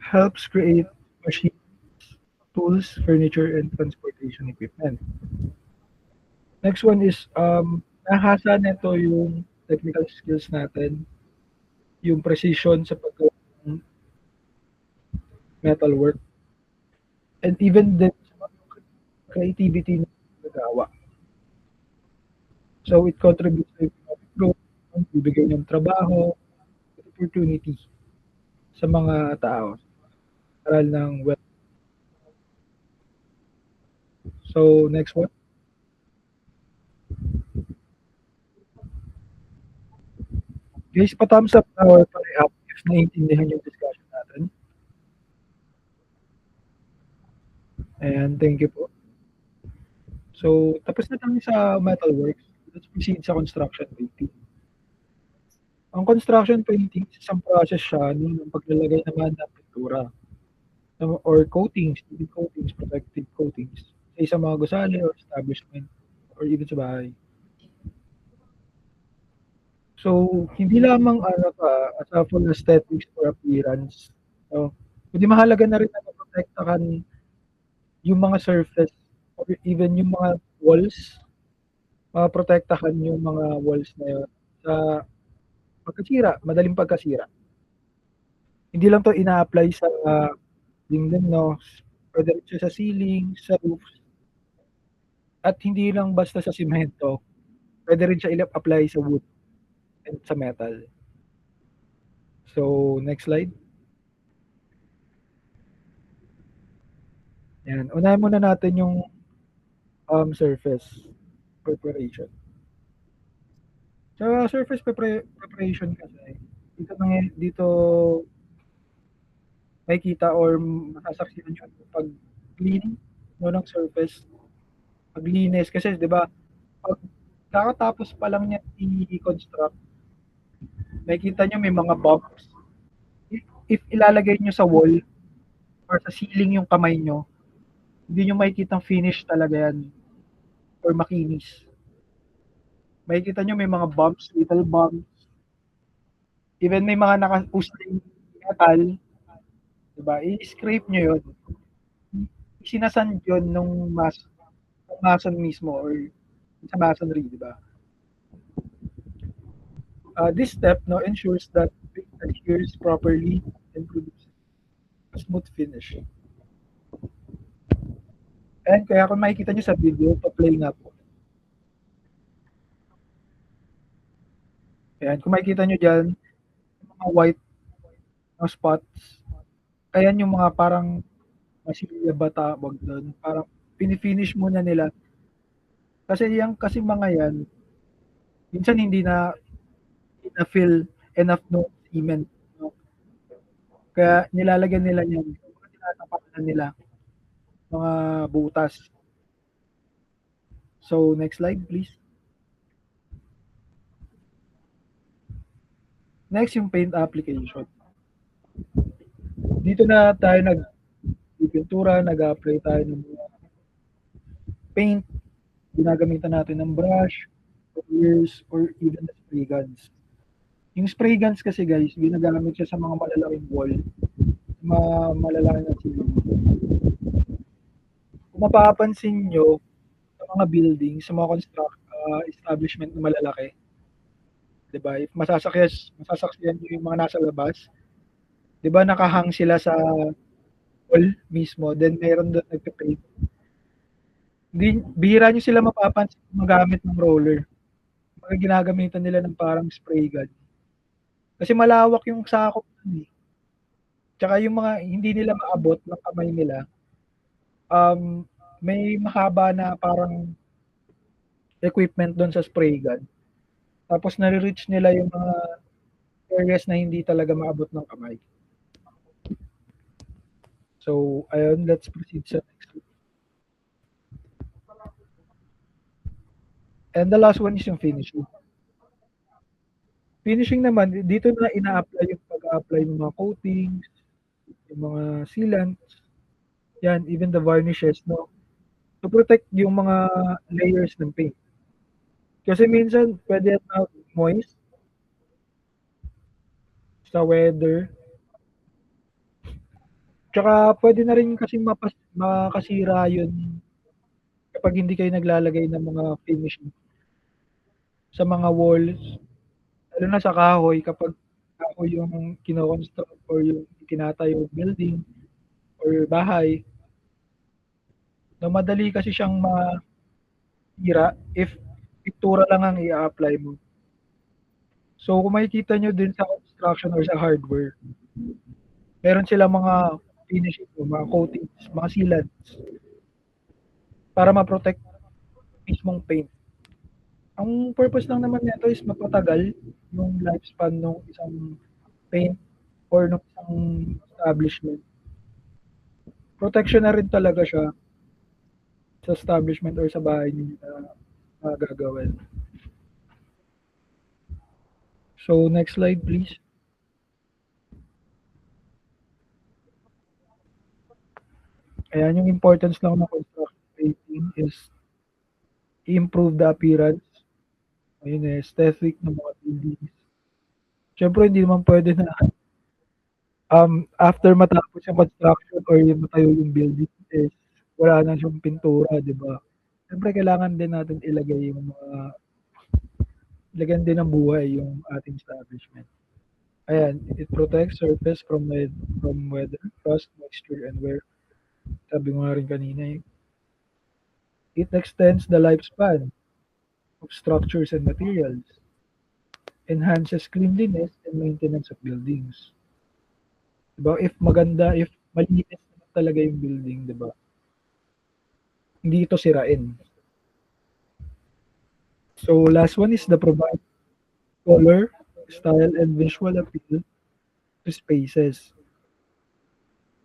helps create machines, tools, furniture, and transportation equipment. Next one is, nahasa nito yung technical skills natin, yung precision sa paggawa ng metalwork, and even din sa creativity ng paggawa. So, it contributes to economic growth, bibigay ng trabaho, opportunity sa mga tao, aral ng wealth. So, next one. Guys, pa-thumbs up or pa-up if naiintindihan yung discussion natin. And thank you po. So, tapos na tayo sa metalworks. Let's proceed sa construction painting. Ang construction painting, isang process siya ng paglalagay naman ng pintura or coatings, even coatings, protective coatings sa isang mga gusali or establishment or even sa bahay. So, hindi lamang as a full aesthetics or appearance. So, hindi mahalaga na rin na maprotektahan yung mga surface or even yung mga walls, maprotektahan yung mga walls na yun sa pagkasira, madaling pagkasira. Hindi lang to ina-apply sa dingding, no? Pwede rin siya sa ceiling, sa roofs, at hindi lang basta sa simento. Pwede rin siya i-apply sa wood and sa metal. So, next slide. Yan. Unahin muna natin yung surface preparation. Sa surface preparation kasi, dito makikita or masasaksihan nyo pag clean no, ng surface, paglinis. Kasi, di ba, pag kakatapos pa lang niya i-construct, makikita nyo may mga bumps. If ilalagay nyo sa wall or sa ceiling yung kamay nyo, hindi nyo makikita finish talaga yan or makinis. Makikita nyo may mga bumps, little bumps. Even may mga naka-usling metal, diba? I-scrape nyo yun. Sinasand yun nung mason mismo or sa masonry, diba? This step no ensures that it adheres properly and produces a smooth finish. And kaya kung makikita nyo sa video, pa-play nga po. Ayan, kung makikita nyo dyan, mga white na spots, ayan yung mga parang masilya ba tawag doon, parang pinifinish muna nila. Kasi mga yan, minsan hindi na feel enough no cement. No? Kaya nilalagyan nila yan, tinatapakan nila mga butas. So, next slide, please. Next, yung paint application. Dito na tayo nag-pintura, nag-apply tayo ng paint. Ginagamitan natin ng brush, clears, or even the spray guns. Yung spray guns kasi guys, ginagamit siya sa mga malalaking wall, mga malalaking ceiling. Kung mapapansin nyo, sa mga building, sa mga establishment na malalaki, diba? If masasaksihan nyo yung mga nasa labas, diba nakahang sila sa wall mismo, then meron doon nagpe-paint. Bihira nyo sila mapapansin magamit ng roller. Mga ginagamitan nila ng parang spray gun. Kasi malawak yung sakop nun eh. Tsaka yung mga hindi nila maabot ng kamay nila, may mahaba na parang equipment doon sa spray gun. Tapos nare-reach nila yung mga areas na hindi talaga maabot ng kamay. So, ayun, let's proceed sa next. And the last one is yung finishing. Finishing naman, dito na ina-apply yung pag-a-apply ng mga coatings, yung mga sealants, yan, even the varnishes, no? To protect yung mga layers ng paint. Kasi minsan, pwede yan moist sa weather. Tsaka pwede na rin kasi makasira yun kapag hindi kayo naglalagay ng mga finishing sa mga walls, lalo na sa kahoy, kapag kahoy yung kino-construct or yung tinatayo building or bahay, no, madali kasi siyang masira if pintura lang ang i-apply mo. So, kung makikita nyo din sa construction or sa hardware, meron sila mga finishing, mga coatings, mga sealants para ma-protect mismong paint. Ang purpose lang naman nito is mapatagal yung lifespan ng isang paint or ng isang establishment. Protection na rin talaga siya sa establishment or sa bahay niyo na gagawin. So, next slide please. Ayan, yung importance lang ng construction painting is improve the appearance, ayun aesthetic ng mga buildings. Siyempre, hindi naman pwede na after matapos yung construction or yung matayo yung building is wala na siyang pintura, di ba? Siyempre, kailangan din natin ilagay yung ilagyan din ng buhay yung ating establishment. Ayan, it protects surface from weather, rust, moisture, and wear. Sabi ko nga rin kanina, it extends the lifespan of structures and materials, enhances cleanliness and maintenance of buildings. Diba? If maganda, if malinis naman talaga yung building, diba? Hindi ito sirain. So, last one is the provide color, style, and visual appeal to spaces.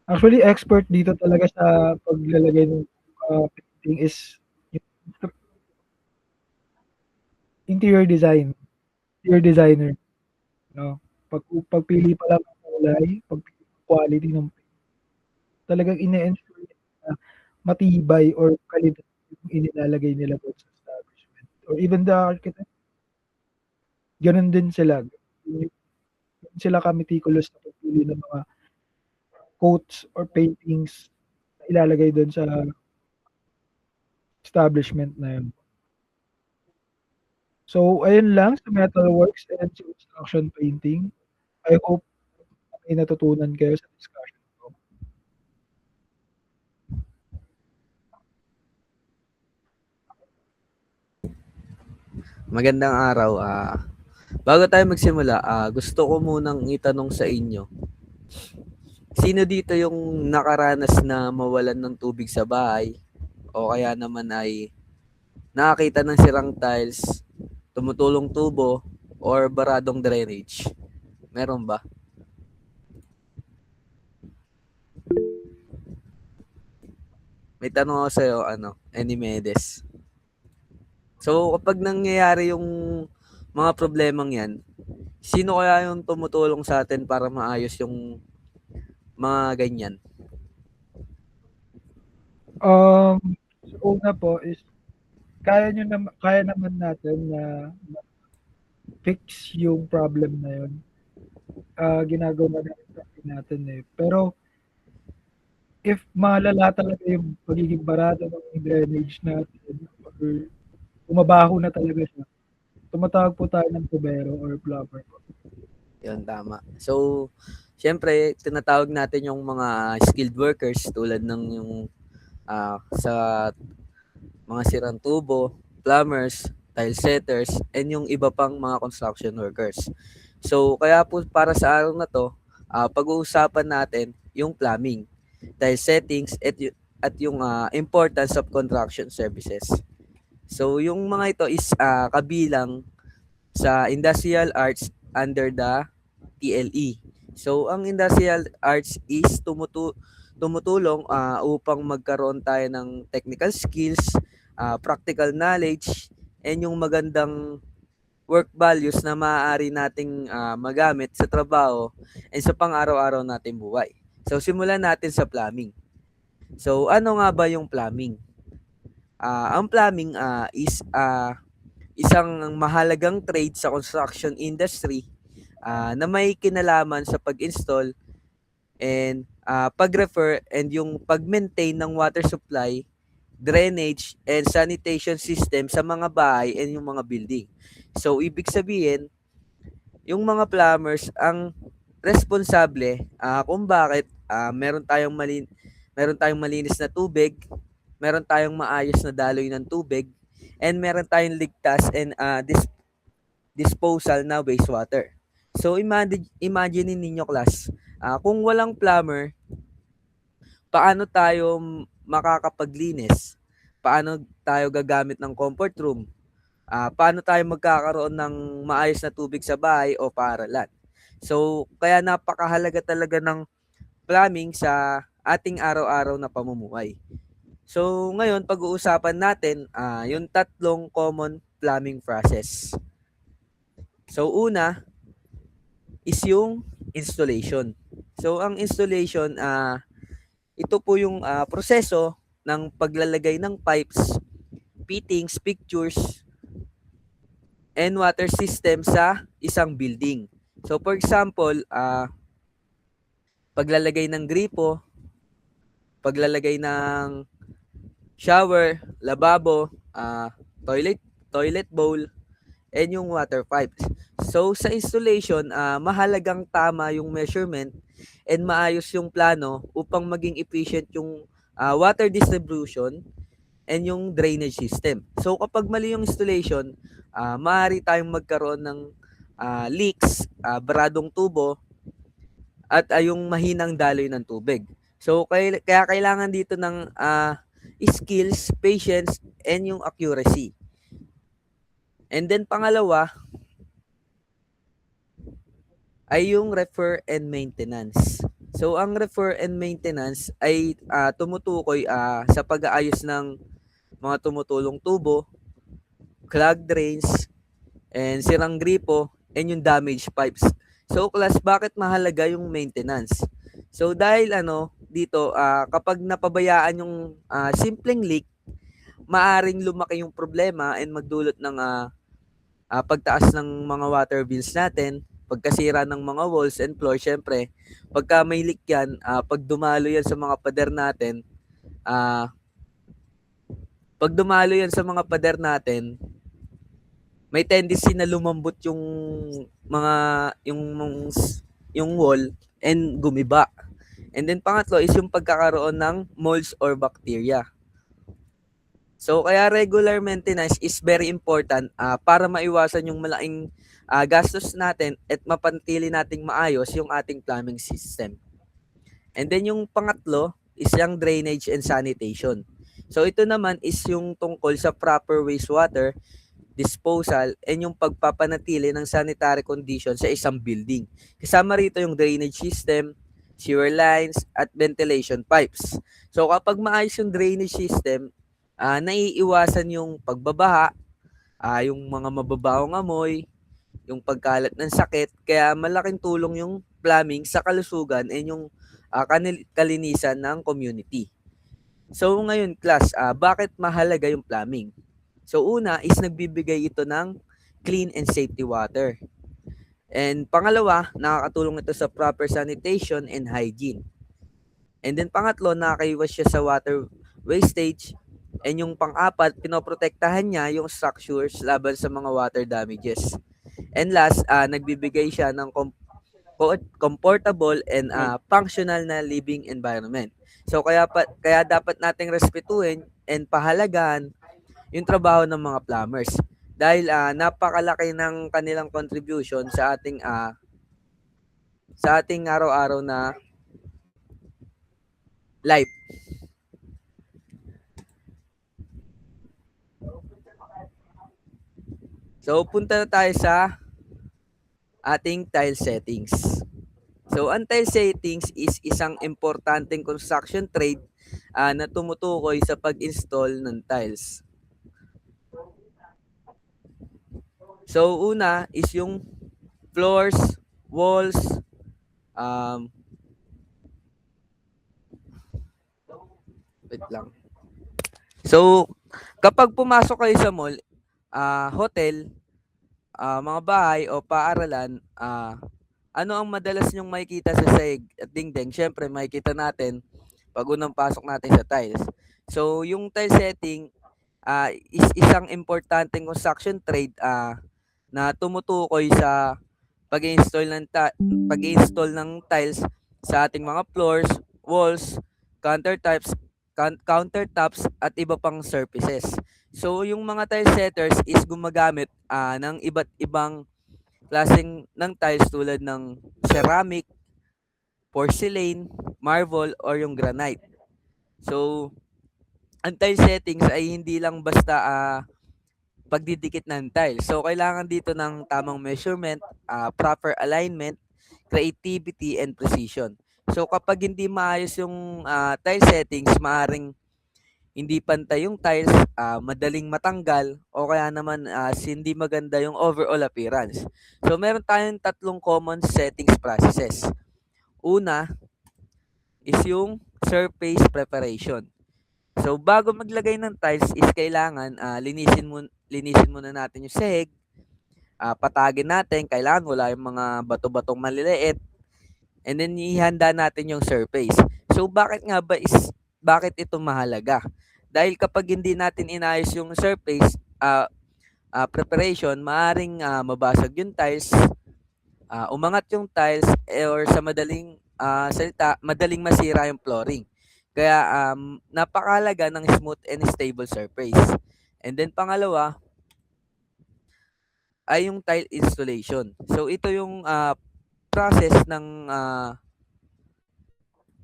Actually, expert dito talaga sa paglalagay ng painting is interior designer. No? Pagpili pa lang ng kulay, pagpili ng quality ng paint, talagang ine-ensure na matibay or kalidad yung inilalagay nila doon sa establishment. Or even the architect, ganun din sila. Ganun sila ka-meticulous na pagpili ng mga coats or paintings na ilalagay doon sa establishment na yun. So, ayun lang sa metalworks and construction painting. I hope may natutunan kayo sa discussion ko. Magandang araw. Bago tayo magsimula, gusto ko munang itanong sa inyo. Sino dito yung nakaranas na mawalan ng tubig sa bahay o kaya naman ay nakakita ng sirang tiles, tumutulong tubo, or baradong drainage? Meron ba? May tanong ako sa'yo, Enimedes. So, kapag nangyayari yung mga problemang yan, sino kaya yung tumutulong sa atin para maayos yung mga ganyan? So una po is kaya naman natin na fix yung problem na yun. Ginagawa natin Pero if malala talaga yung pagiging barado ng drainage natin or umabaho na talaga siya, tumatawag po tayo ng tubero or plumber po. Yun, tama. So, syempre, tinatawag natin yung mga skilled workers tulad ng yung sa mga sirang tubo, plumbers, tile setters, and yung iba pang mga construction workers. So, kaya po para sa araw na to, pag-uusapan natin yung plumbing, tile settings, at yung importance of construction services. So, yung mga ito is kabilang sa industrial arts under the TLE. So, ang industrial arts is tumutulong upang magkaroon tayo ng technical skills, practical knowledge, and yung magandang work values na maaari nating magamit sa trabaho and sa pang-araw-araw nating buhay. So simulan natin sa plumbing. So ano nga ba yung plumbing? Ang plumbing is isang mahalagang trade sa construction industry na may kinalaman sa pag-install and pag-refer and yung pag-maintain ng water supply, drainage, and sanitation system sa mga bahay and yung mga building. So, ibig sabihin, yung mga plumbers ang responsable kung bakit meron tayong malinis na tubig, meron tayong maayos na daloy ng tubig, and meron tayong ligtas and disposal na wastewater. So, imagine ninyo class, kung walang plumber, paano tayo makakapaglinis? Paano tayo gagamit ng comfort room? Paano tayo magkakaroon ng maayos na tubig sa bahay o paaralan? So, kaya napakahalaga talaga ng plumbing sa ating araw-araw na pamumuhay. So, ngayon, pag-uusapan natin yung tatlong common plumbing process. So, una is yung installation. So, ang installation, ito po yung proseso ng paglalagay ng pipes, fittings, fixtures, and water system sa isang building. So, for example, paglalagay ng gripo, paglalagay ng shower, lababo, toilet bowl, and yung water pipes. So, sa installation, mahalagang tama yung measurement and maayos yung plano upang maging efficient yung water distribution and yung drainage system. So, kapag mali yung installation, maaari tayong magkaroon ng leaks, baradong tubo, at yung mahinang daloy ng tubig. So, kaya kailangan dito ng skills, patience, and yung accuracy. And then, pangalawa, ay yung repair and maintenance. So, ang repair and maintenance ay tumutukoy sa pag-aayos ng mga tumutulong tubo, clogged drains, and sirang gripo, and yung damaged pipes. So, class, bakit mahalaga yung maintenance? So, dahil dito, kapag napabayaan yung simpleng leak, maaring lumaki yung problema and magdulot ng pagtaas ng mga water bills natin, pagkasira ng mga walls and floor. Syempre, pagka may leak yan, pag dumalo yan sa mga pader natin, may tendency na lumambot yung wall and gumiba. And then pangatlo is yung pagkakaroon ng molds or bacteria. So kaya regular maintenance is very important para maiwasan yung malaking gastos natin at mapanatili nating maayos yung ating plumbing system. And then yung pangatlo is yung drainage and sanitation. So ito naman is yung tungkol sa proper wastewater disposal and yung pagpapanatili ng sanitary condition sa isang building. Kasama rito yung drainage system, sewer lines, at ventilation pipes. So kapag maayos yung drainage system, naiiwasan yung pagbabaha, yung mga mababawang amoy, yung pagkalat ng sakit. Kaya malaking tulong yung plumbing sa kalusugan and yung kalinisan ng community. So ngayon class, bakit mahalaga yung plumbing? So una is nagbibigay ito ng clean and safety water. And pangalawa, nakakatulong ito sa proper sanitation and hygiene. And then pangatlo, nakakaiwas siya sa water wastage. And yung pang-apat, pinoprotektahan niya yung structures laban sa mga water damages. And last, nagbibigay siya ng comfortable and functional na living environment. So kaya dapat nating respetuhin and pahalagahan yung trabaho ng mga plumbers dahil napakalaki ng kanilang contribution sa ating araw-araw na life. So punta na tayo sa ating tile settings. So ang tile settings is isang importanteng construction trade na tumutukoy sa pag-install ng tiles. So, una is yung floors, walls, um, wait lang. So, kapag pumasok kayo sa mall, hotel, mga bahay o paaralan, ano ang madalas nyong makikita sa sahig at dingding? Siyempre, makikita natin pag unang pasok natin sa tiles. So, yung tile setting is isang importanteng construction trade na tumutukoy sa pag-install pag-install ng tiles sa ating mga floors, walls, countertops, countertops at iba pang surfaces. So yung mga tile setters is gumagamit ng iba't ibang klaseng ng tiles tulad ng ceramic, porcelain, marble or yung granite. So ang tile settings ay hindi lang basta pagdidikit ng tiles. So, kailangan dito ng tamang measurement, proper alignment, creativity, and precision. So, kapag hindi maayos yung tile settings, maaring hindi pantay yung tiles, madaling matanggal, o kaya naman hindi maganda yung overall appearance. So, meron tayong tatlong common settings processes. Una is yung surface preparation. So bago maglagay ng tiles is kailangan linisin muna natin yung sahig, patagin natin, kailangan wala yung mga bato-batong maliliit, and then ihanda natin yung surface. So bakit ito mahalaga? Dahil kapag hindi natin inayos yung surface preparation, maaring mabasag yung tiles, umangat yung tiles, or sa madaling salita, madaling masira yung flooring. Kaya napakahalaga ng smooth and stable surface. And then pangalawa ay yung tile installation. So ito yung process ng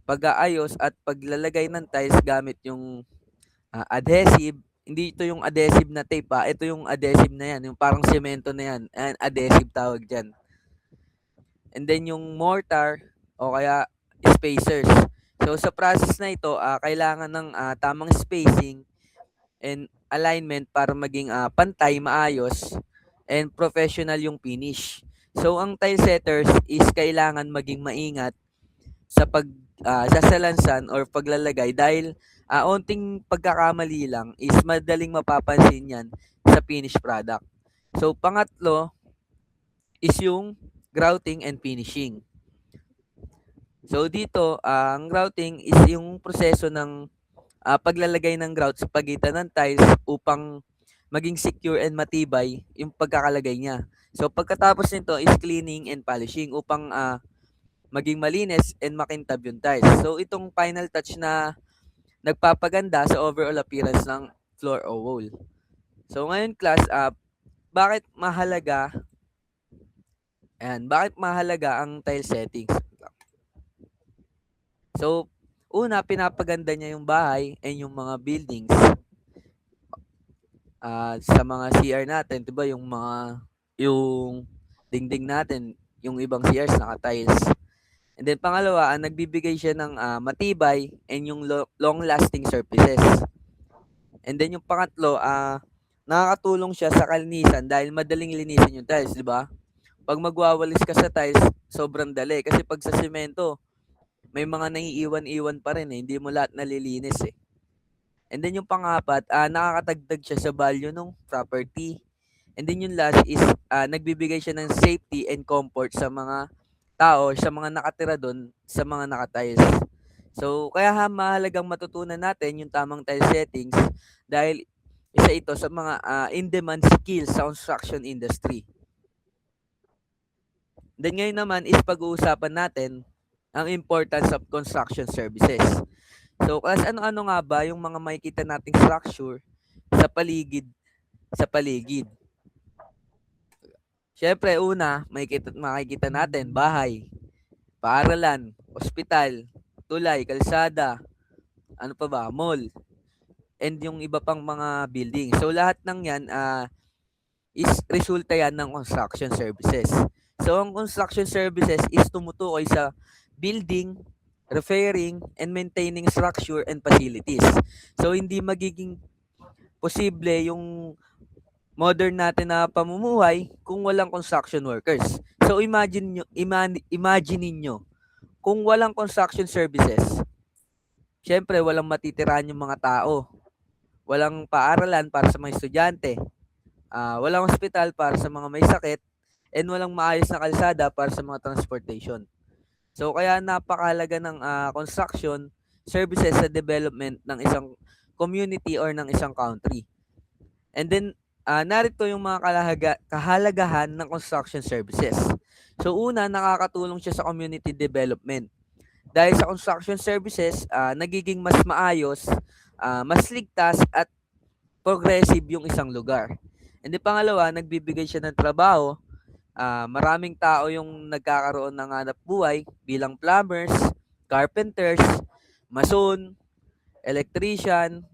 pag-aayos at paglalagay ng tiles gamit yung adhesive. Hindi ito yung adhesive na tape ito yung adhesive na yan, yung parang semento na yan. And adhesive tawag dyan. And then yung mortar o kaya spacers. So sa process na ito, kailangan ng tamang spacing and alignment para maging pantay, maayos, and professional yung finish. So ang tile setters is kailangan maging maingat sa sasalansan or paglalagay dahil onting pagkakamali lang is madaling mapapansin yan sa finished product. So pangatlo is yung grouting and finishing. So dito, ang grouting is yung proseso ng paglalagay ng grout sa pagitan ng tiles upang maging secure and matibay yung pagkakalagay niya. So pagkatapos nito is cleaning and polishing upang maging malinis and makintab yung tiles. So itong final touch na nagpapaganda sa overall appearance ng floor o wall. So ngayon class, bakit mahalaga ang tile settings? So, una, pinapaganda niya yung bahay and yung mga buildings. Sa mga CR natin, 'di ba, yung dingding natin, yung ibang CRs naka-tiles. And then pangalawa, nagbibigay siya ng matibay and yung long-lasting surfaces. And then yung pangatlo, nakakatulong siya sa kalinisan dahil madaling linisin yung tiles, 'di ba? Pag magwawalis ka sa tiles, sobrang dali kasi pag sa semento, may mga naiiwan-iwan pa rin hindi mo lahat nalilinis eh. And then yung pangapat, nakakatagdag siya sa value ng property. And then yung last is nagbibigay siya ng safety and comfort sa mga tao, sa mga nakatira doon, sa mga nakatiles. So kaya mahalagang matutunan natin yung tamang tile settings dahil isa ito sa mga in-demand skills sa construction industry. Then ngayon naman is pag-uusapan natin ang importance of construction services. So, ano-ano nga ba yung mga makikita nating structure sa paligid? Siyempre, una, makikita natin bahay, paaralan, ospital, tulay, kalsada, ano pa ba, mall, and yung iba pang mga building. So, lahat ng yan is resulta yan ng construction services. So, ang construction services is tumutukoy sa building, repairing, and maintaining structure and facilities. So, hindi magiging posible yung modern natin na pamumuhay kung walang construction workers. So imagine niyo kung walang construction services, syempre walang matitirahan yung mga tao. Walang paaralan para sa mga estudyante. Walang ospital para sa mga may sakit, and walang maayos na kalsada para sa mga transportation. So kaya napakahalaga ng construction services sa development ng isang community or ng isang country. And then narito yung mga kahalagahan ng construction services. So una, nakakatulong siya sa community development. Dahil sa construction services, nagiging mas maayos, mas ligtas at progressive yung isang lugar. And then pangalawa, nagbibigay siya ng trabaho. Maraming tao yung nagkakaroon ng hanap buhay bilang plumbers, carpenters, mason, electrician,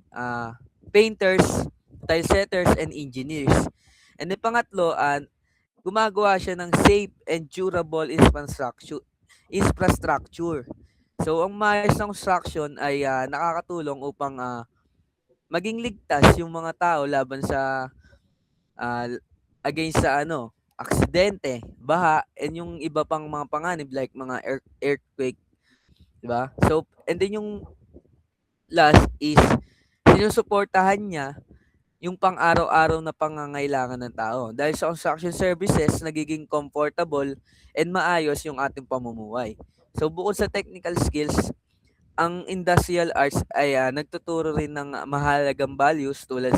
painters, tile setters, and engineers. And then pangatlo, gumagawa siya ng safe and durable infrastructure. So ang maayos ng construction ay nakakatulong upang maging ligtas yung mga tao laban sa against sa aksidente, baha, and yung iba pang mga panganib like mga earthquake, di ba? So, and then yung last is sinusuportahan niya yung pang-araw-araw na pangangailangan ng tao. Dahil sa construction services, nagiging comfortable and maayos yung ating pamumuhay. So, bukod sa technical skills, ang industrial arts ay nagtuturo rin ng mahalagang values tulad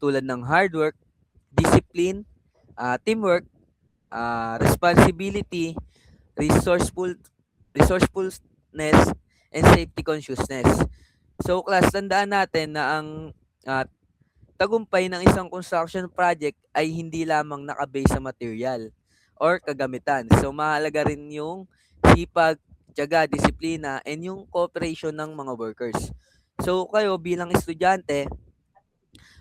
ng hard work, discipline, teamwork, responsibility, resourcefulness, and safety consciousness. So class, tandaan natin na ang tagumpay ng isang construction project ay hindi lamang nakabase sa material or kagamitan. So mahalaga rin yung sipag, tiyaga, disiplina, and yung cooperation ng mga workers. So kayo bilang estudyante,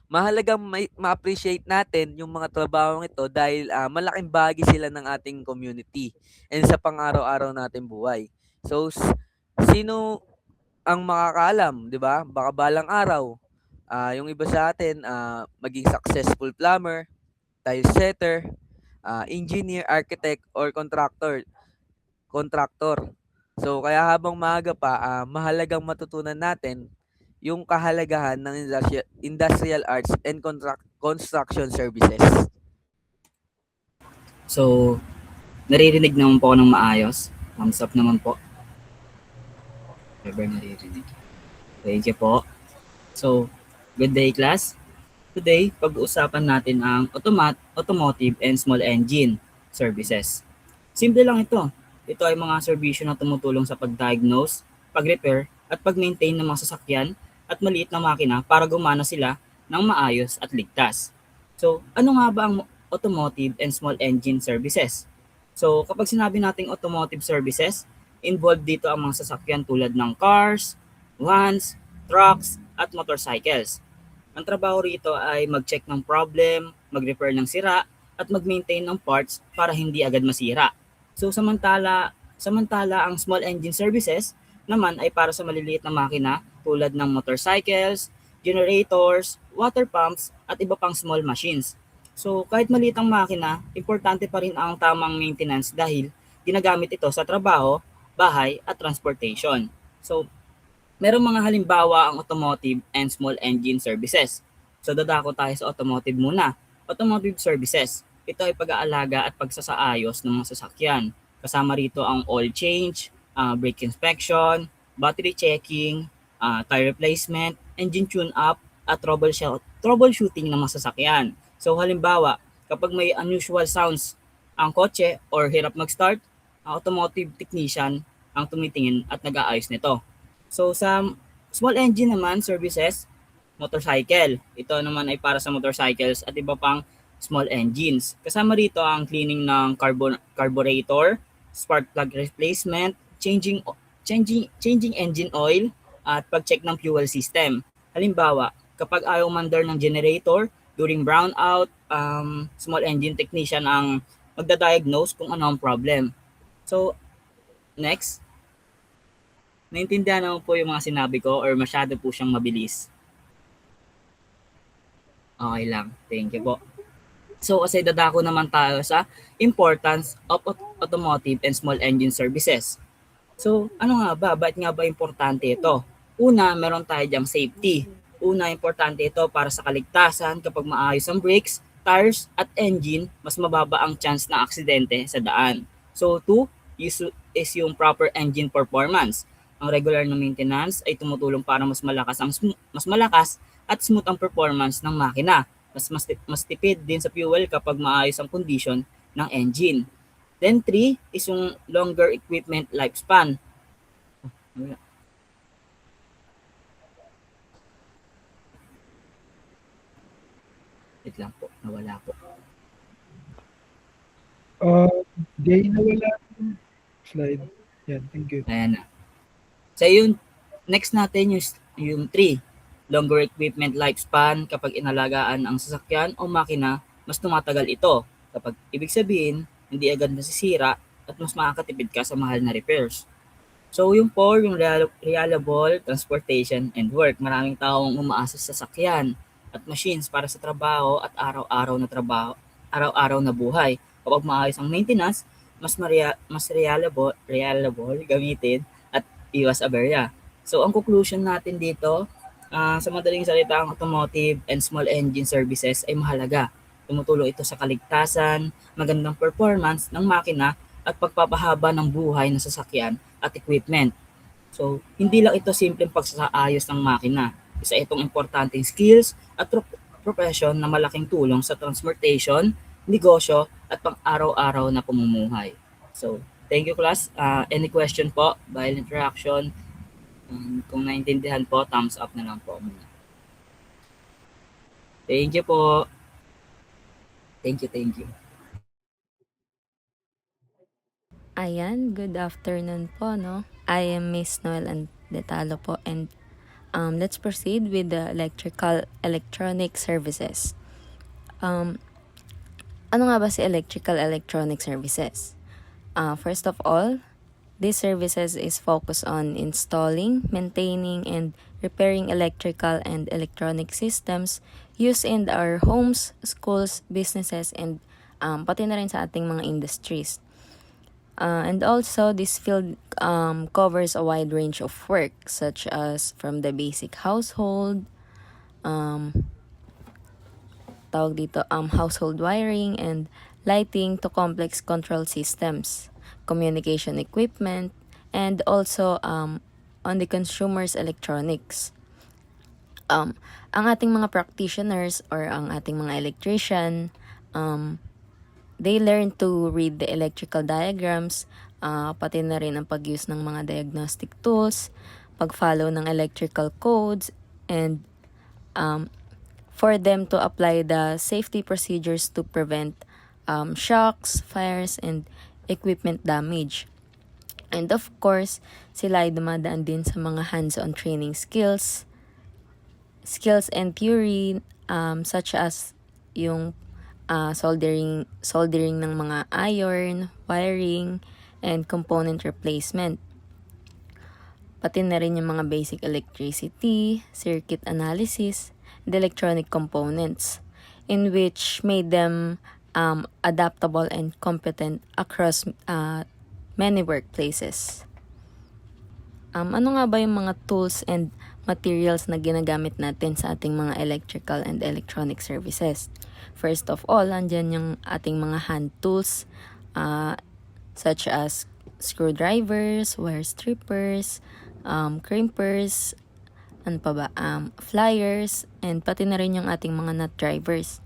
mahalagang ma-appreciate natin yung mga trabahong ito dahil malaking bahagi sila ng ating community and sa pang-araw-araw natin buhay. So sino ang makakaalam, 'di ba? Baka balang araw yung iba sa atin maging successful plumber, tile setter, engineer, architect, or contractor. So kaya habang maaga pa, mahalagang matutunan natin yung kahalagahan ng industrial arts and construction services. So, naririnig naman po ako ng maayos. Thumbs up naman po. Ever naririnig. Thank you po. So, good day class. Today, pag-uusapan natin ang automotive and small engine services. Simple lang ito. Ito ay mga serbisyo na tumutulong sa pag-diagnose, pag-repair, at pag-maintain ng mga sasakyan at maliit na makina para gumana sila ng maayos at ligtas. So, ano nga ba ang automotive and small engine services? So, kapag sinabi nating automotive services, involved dito ang mga sasakyan tulad ng cars, vans, trucks, at motorcycles. Ang trabaho rito ay mag-check ng problem, mag-repair ng sira, at mag-maintain ng parts para hindi agad masira. So, samantala ang small engine services naman ay para sa maliliit na makina tulad ng motorcycles, generators, water pumps, at iba pang small machines. So kahit maliit ang makina, importante pa rin ang tamang maintenance dahil ginagamit ito sa trabaho, bahay, at transportation. So merong mga halimbawa ang automotive and small engine services. So dadako tayo sa automotive muna. Automotive services. Ito ay pag-aalaga at pagsasaayos ng mga sasakyan. Kasama rito ang oil change, brake inspection, battery checking, tire replacement, engine tune-up, at troubleshooting ng mga sasakyan. So halimbawa, kapag may unusual sounds ang kotse or hirap mag-start, ang automotive technician ang tumitingin at nag-aayos nito. So sa small engine naman services, motorcycle. Ito naman ay para sa motorcycles at iba pang small engines. Kasama rito ang cleaning ng carburetor, spark plug replacement, changing engine oil, at pag-check ng fuel system. Halimbawa, kapag ayaw mandar ng generator during brownout, small engine technician ang magda-diagnose kung ano ang problem. So, next. Naintindihan naman po yung mga sinabi ko or masyado po siyang mabilis? Okay lang. Thank you po. So kasi dadako naman tayo sa importance of automotive and small engine services. So ano nga ba? Bakit nga ba importante ito? Una, meron tayo diyang safety. Una, importante ito para sa kaligtasan. Kapag maayos ang brakes, tires at engine, mas mababa ang chance na aksidente sa daan. So two, is yung proper engine performance. Ang regular na maintenance ay tumutulong para mas malakas at smooth ang performance ng makina. Mas tipid din sa fuel kapag maayos ang condition ng engine. Then 3 is yung longer equipment lifespan. Wait lang po, nawala po. Jay, nawala yung slide. Yan, thank you. Ayan na. So yun, next natin yung 3. Longer equipment lifespan. Kapag inalagaan ang sasakyan o makina, mas tumatagal ito. Kapag ibig sabihin, hindi agad nasisira at mas makakatipid ka sa mahal na repairs. So yung 4, yung reliable transportation and work. Maraming taong umaasa sa sasakyan at machines para sa trabaho at araw-araw na buhay. Kapag maayos ang maintenance, mas reliable gamitin at iwas aberya. So ang conclusion natin dito, sa madaling salita, ang automotive and small engine services ay mahalaga. Tumutulong ito sa kaligtasan, magandang performance ng makina at pagpapahaba ng buhay ng sasakyan at equipment. So, hindi lang ito simpleng pagsasaayos ng makina. Isa itong importanteng skills at profession na malaking tulong sa transportation, negosyo at pang-araw-araw na pamumuhay. So, thank you class. Any question po? By interaction, kung naintindihan po, thumbs up na lang po muna. Thank you po. Thank you. Ayan, good afternoon po, no? I am Miss Noel Detalo po, and let's proceed with the electronic services. Ano nga ba si electronic services? First of all, these services is focused on installing, maintaining, and repairing electrical and electronic systems used in our homes, schools, businesses, and pati na rin sa ating mga industries. And also, this field covers a wide range of work, such as from the basic household, household wiring and lighting to complex control systems, communication equipment, and also on the consumer's electronics. Ang ating mga practitioners or ang ating mga electrician, they learn to read the electrical diagrams, pati na rin ang pag-use ng mga diagnostic tools, pag-follow ng electrical codes, and for them to apply the safety procedures to prevent shocks, fires, and equipment damage. And of course, sila ay dumadaan din sa mga hands-on training skills and theory, such as yung soldering ng mga iron, wiring, and component replacement. Pati na rin yung mga basic electricity, circuit analysis, and electronic components, in which made them adaptable and competent across many workplaces. Ano nga ba yung mga tools and materials na ginagamit natin sa ating mga electrical and electronic services? First of all, andyan yung ating mga hand tools, such as screwdrivers, wire strippers, crimpers, flyers, and pati na rin yung ating mga nut drivers.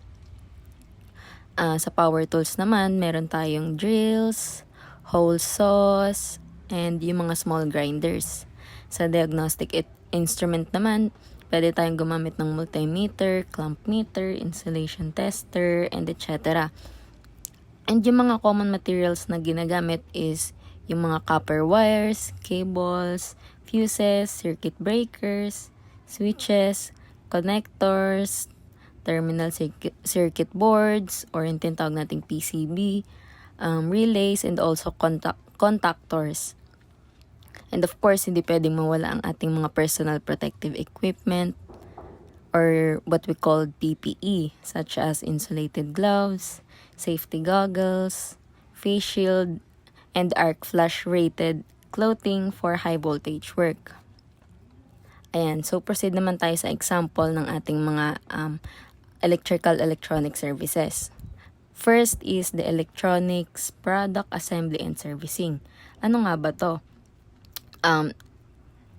Sa power tools naman, meron tayong drills, hole saws, and yung mga small grinders. Sa diagnostic instrument naman, pwede tayong gumamit ng multimeter, clamp meter, insulation tester, and etc. And yung mga common materials na ginagamit is yung mga copper wires, cables, fuses, circuit breakers, switches, connectors, terminal circuit boards, or yung tinatawag nating PCB, relays, and also contactors. And of course, hindi pwedeng mawala ang ating mga personal protective equipment, or what we call PPE, such as insulated gloves, safety goggles, face shield, and arc flash rated clothing for high voltage work. Ayan, so proceed naman tayo sa example ng ating mga electrical electronic services. First is the electronics product assembly and servicing. Ano nga ba to?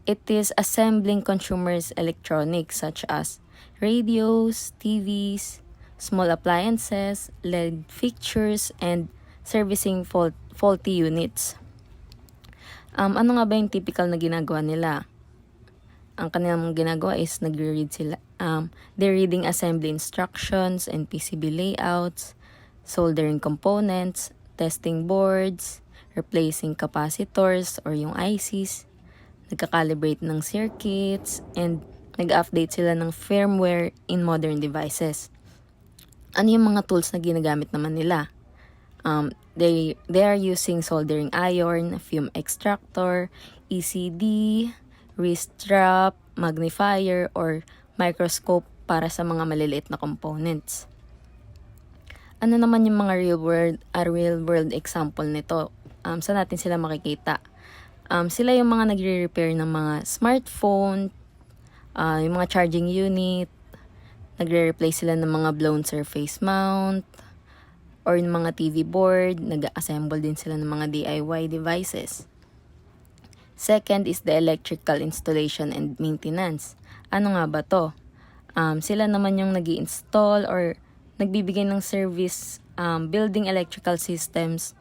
It is assembling consumers' electronics such as radios, TVs, small appliances, LED fixtures, and servicing faulty units. Ano nga ba yung typical na ginagawa nila? Ang kanilang ginagawa is nagre-read sila. They're reading assembly instructions and PCB layouts, soldering components, testing boards, replacing capacitors or yung ICs, nagka-calibrate ng circuits, and nag-update sila ng firmware in modern devices. Ano yung mga tools na ginagamit naman nila? They are using soldering iron, fume extractor, ECD, wrist strap, magnifier, or microscope para sa mga maliliit na components. Ano naman yung mga real world example nito? Saan natin sila makikita? Sila yung mga nagre-repair ng mga smartphone, yung mga charging unit, nagre-replace sila ng mga blown surface mount, or yung mga TV board, nag-assemble din sila ng mga DIY devices. Second is the electrical installation and maintenance. Ano nga ba to? Sila naman yung nag-i-install or nagbibigay ng service building electrical systems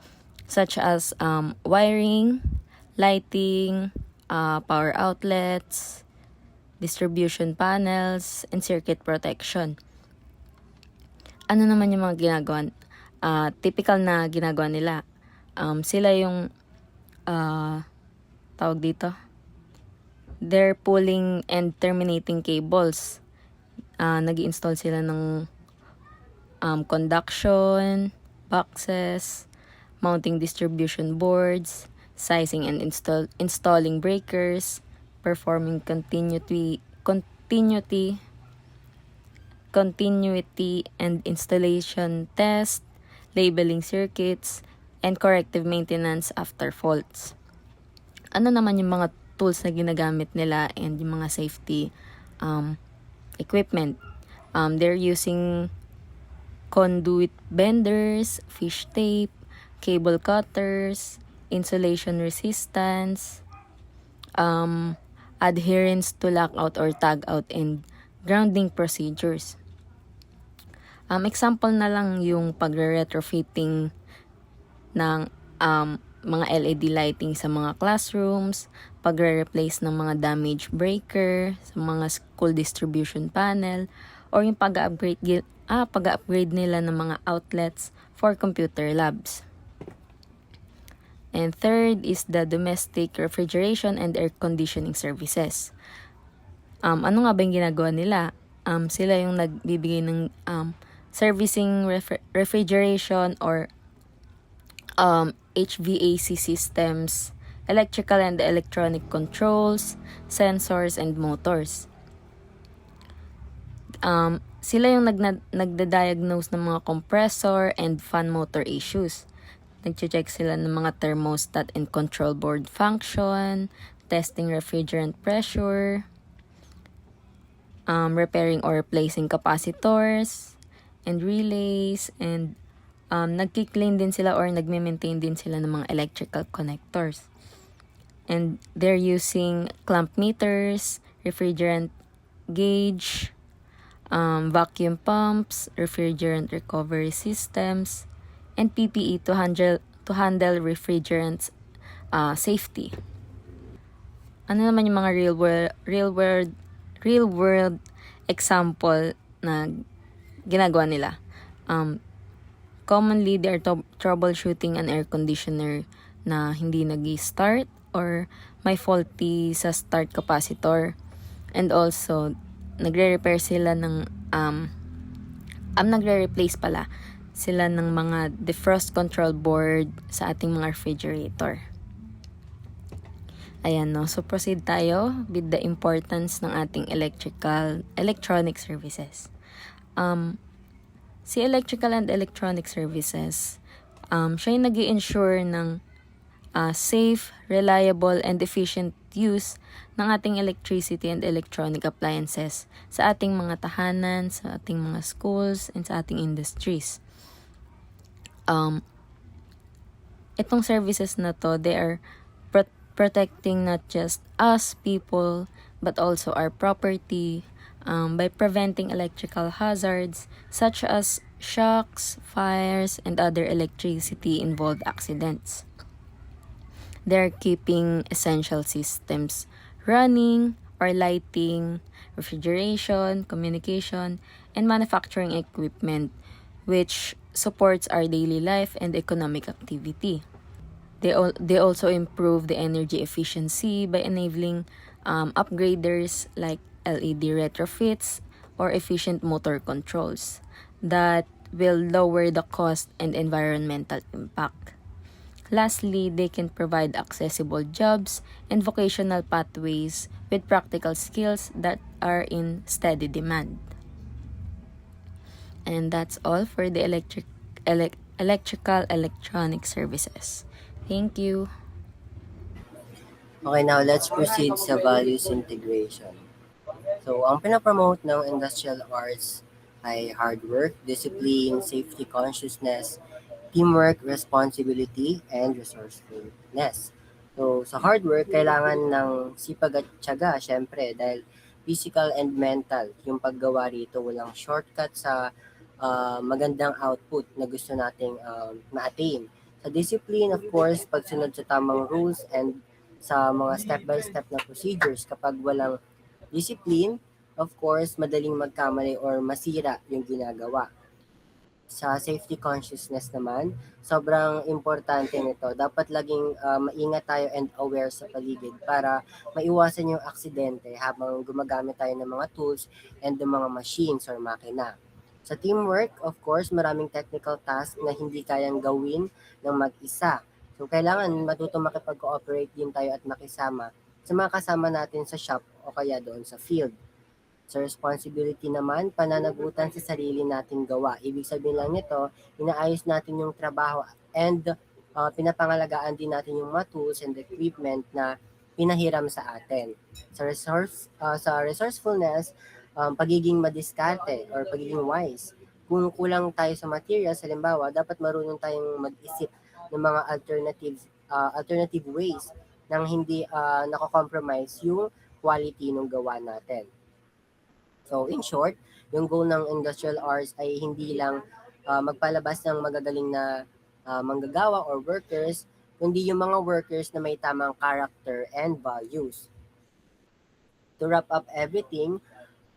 such as wiring, lighting, power outlets, distribution panels, and circuit protection. Ano naman yung mga ginagawa? Typical na ginagawa nila. Sila yung tawag dito. They're pulling and terminating cables. Nag-i-install sila ng conduction, boxes, mounting distribution boards, sizing and installing breakers, performing continuity and installation test, labeling circuits, and corrective maintenance after faults. Ano naman yung mga tools na ginagamit nila and yung mga safety equipment? They're using conduit benders, fish tape, cable cutters, insulation resistance, adherence to lockout or tagout, and grounding procedures. Example na lang yung pagre-retrofitting ng mga LED lighting sa mga classrooms, pagre-replace ng mga damaged breaker sa mga school distribution panel, or yung pag-upgrade nila ng mga outlets for computer labs. And third is the domestic refrigeration and air conditioning services. Ano nga ba yung ginagawa nila? Sila yung nagbibigay ng servicing refrigeration or HVAC systems, electrical and electronic controls, sensors, and motors. Sila yung nagda-diagnose ng mga compressor and fan motor issues. Nag-check sila ng mga thermostat and control board function, testing refrigerant pressure, repairing or replacing capacitors and relays, and nagki-clean din sila or nagme-maintain din sila ng mga electrical connectors. And they're using clamp meters, refrigerant gauge, vacuum pumps, refrigerant recovery systems, and PPE to handle refrigerants safety. Ano naman yung mga real world example na ginagawa nila? Commonly, they are troubleshooting an air conditioner na hindi nag-start or may faulty sa start capacitor. And also, nagre-repair sila ng nagre-replace pala sila ng mga defrost control board sa ating mga refrigerator. Ayan no, so proceed tayo with the importance ng ating electronic services. Si electrical and electronic services, siya yung nag-i-ensure ng safe, reliable, and efficient use ng ating electricity and electronic appliances sa ating mga tahanan, sa ating mga schools, and sa ating industries. Itong services na to, they are protecting not just us people, but also our property, by preventing electrical hazards such as shocks, fires, and other electricity-involved accidents. They're keeping essential systems running, or lighting, refrigeration, communication, and manufacturing equipment, which supports our daily life and economic activity. They also improve the energy efficiency by enabling upgraders like LED retrofits or efficient motor controls that will lower the cost and environmental impact. Lastly, they can provide accessible jobs and vocational pathways with practical skills that are in steady demand. And that's all for the electrical electronic services. Thank you. Okay, now let's proceed sa values integration. So, ang pinapromote ng industrial arts ay hard work, discipline, safety consciousness, teamwork, responsibility, and resourcefulness. So, sa hard work, kailangan ng sipag at tiyaga, syempre, dahil physical and mental, yung paggawa rito, walang shortcut sa magandang output na gusto nating ma-attain. Sa discipline, of course, pagsunod sa tamang rules and sa mga step-by-step na procedures. Kapag walang discipline, of course, madaling magkamali or masira yung ginagawa. Sa safety consciousness naman, sobrang importante nito. Dapat laging maingat tayo and aware sa paligid para maiwasan yung aksidente habang gumagamit tayo ng mga tools and ng mga machines or makina. Sa teamwork, of course, maraming technical task na hindi kayang gawin ng mag-isa. So, kailangan matutong makipag-cooperate din tayo at makisama sa mga kasama natin sa shop o kaya doon sa field. Sa responsibility naman, pananagutan sa sarili nating gawa. Ibig sabihin lang nito, inaayos natin yung trabaho and pinapangalagaan din natin yung mga tools and equipment na pinahiram sa atin. Sa resourcefulness, pagiging madiskarte or pagiging wise. Kung kulang tayo sa materials, halimbawa, dapat marunong tayong mag-isip ng mga alternative ways nang hindi nako-compromise yung quality ng gawa natin. So, in short, yung goal ng industrial arts ay hindi lang magpalabas ng magagaling na manggagawa or workers, kundi yung mga workers na may tamang character and values. To wrap up everything,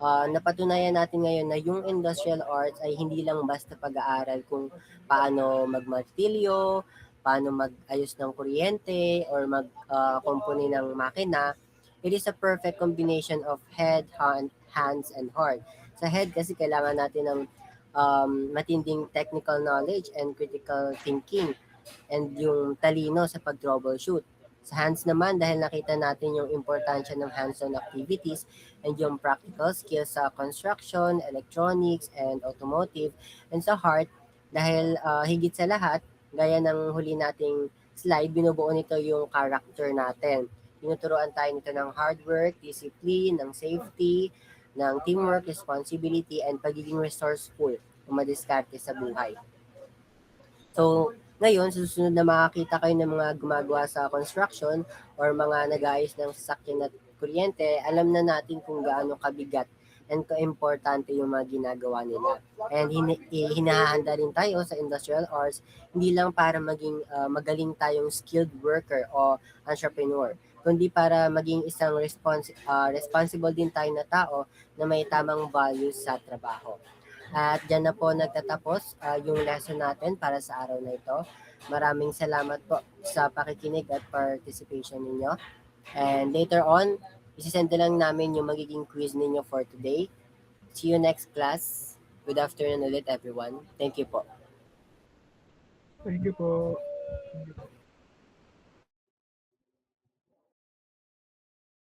napatunayan natin ngayon na yung industrial arts ay hindi lang basta pag-aaral kung paano magmartilyo, paano mag-ayos ng kuryente, or mag-compone ng makina. It is a perfect combination of head, hands, and heart. Sa head kasi kailangan natin ng matinding technical knowledge and critical thinking and yung talino sa pag-troubleshoot. Sa hands naman, dahil nakita natin yung importansya ng hands-on activities and yung practical skills sa construction, electronics, and automotive. And sa heart, dahil higit sa lahat, gaya ng huli nating slide, binubuo nito yung character natin. Tinuturuan tayo nito ng hard work, discipline, ng safety, ng teamwork, responsibility, and pagiging resourceful kung madiskarte sa buhay. So, ngayon, sa susunod na makakita kayo ng mga gumagawa sa construction or mga nag-aayos ng sasakyan at kuryente, alam na natin kung gaano kabigat and ka-importante yung mga ginagawa nila. And hinahanda rin tayo sa industrial arts, hindi lang para maging magaling tayong skilled worker o entrepreneur, kundi para maging isang responsible din tayo na tao na may tamang values sa trabaho. At dyan na po nagtatapos yung lesson natin para sa araw na ito. Maraming salamat po sa pakikinig at participation ninyo. And later on, isisend lang namin yung magiging quiz ninyo for today. See you next class. Good afternoon ulit everyone. Thank you po. Thank you po.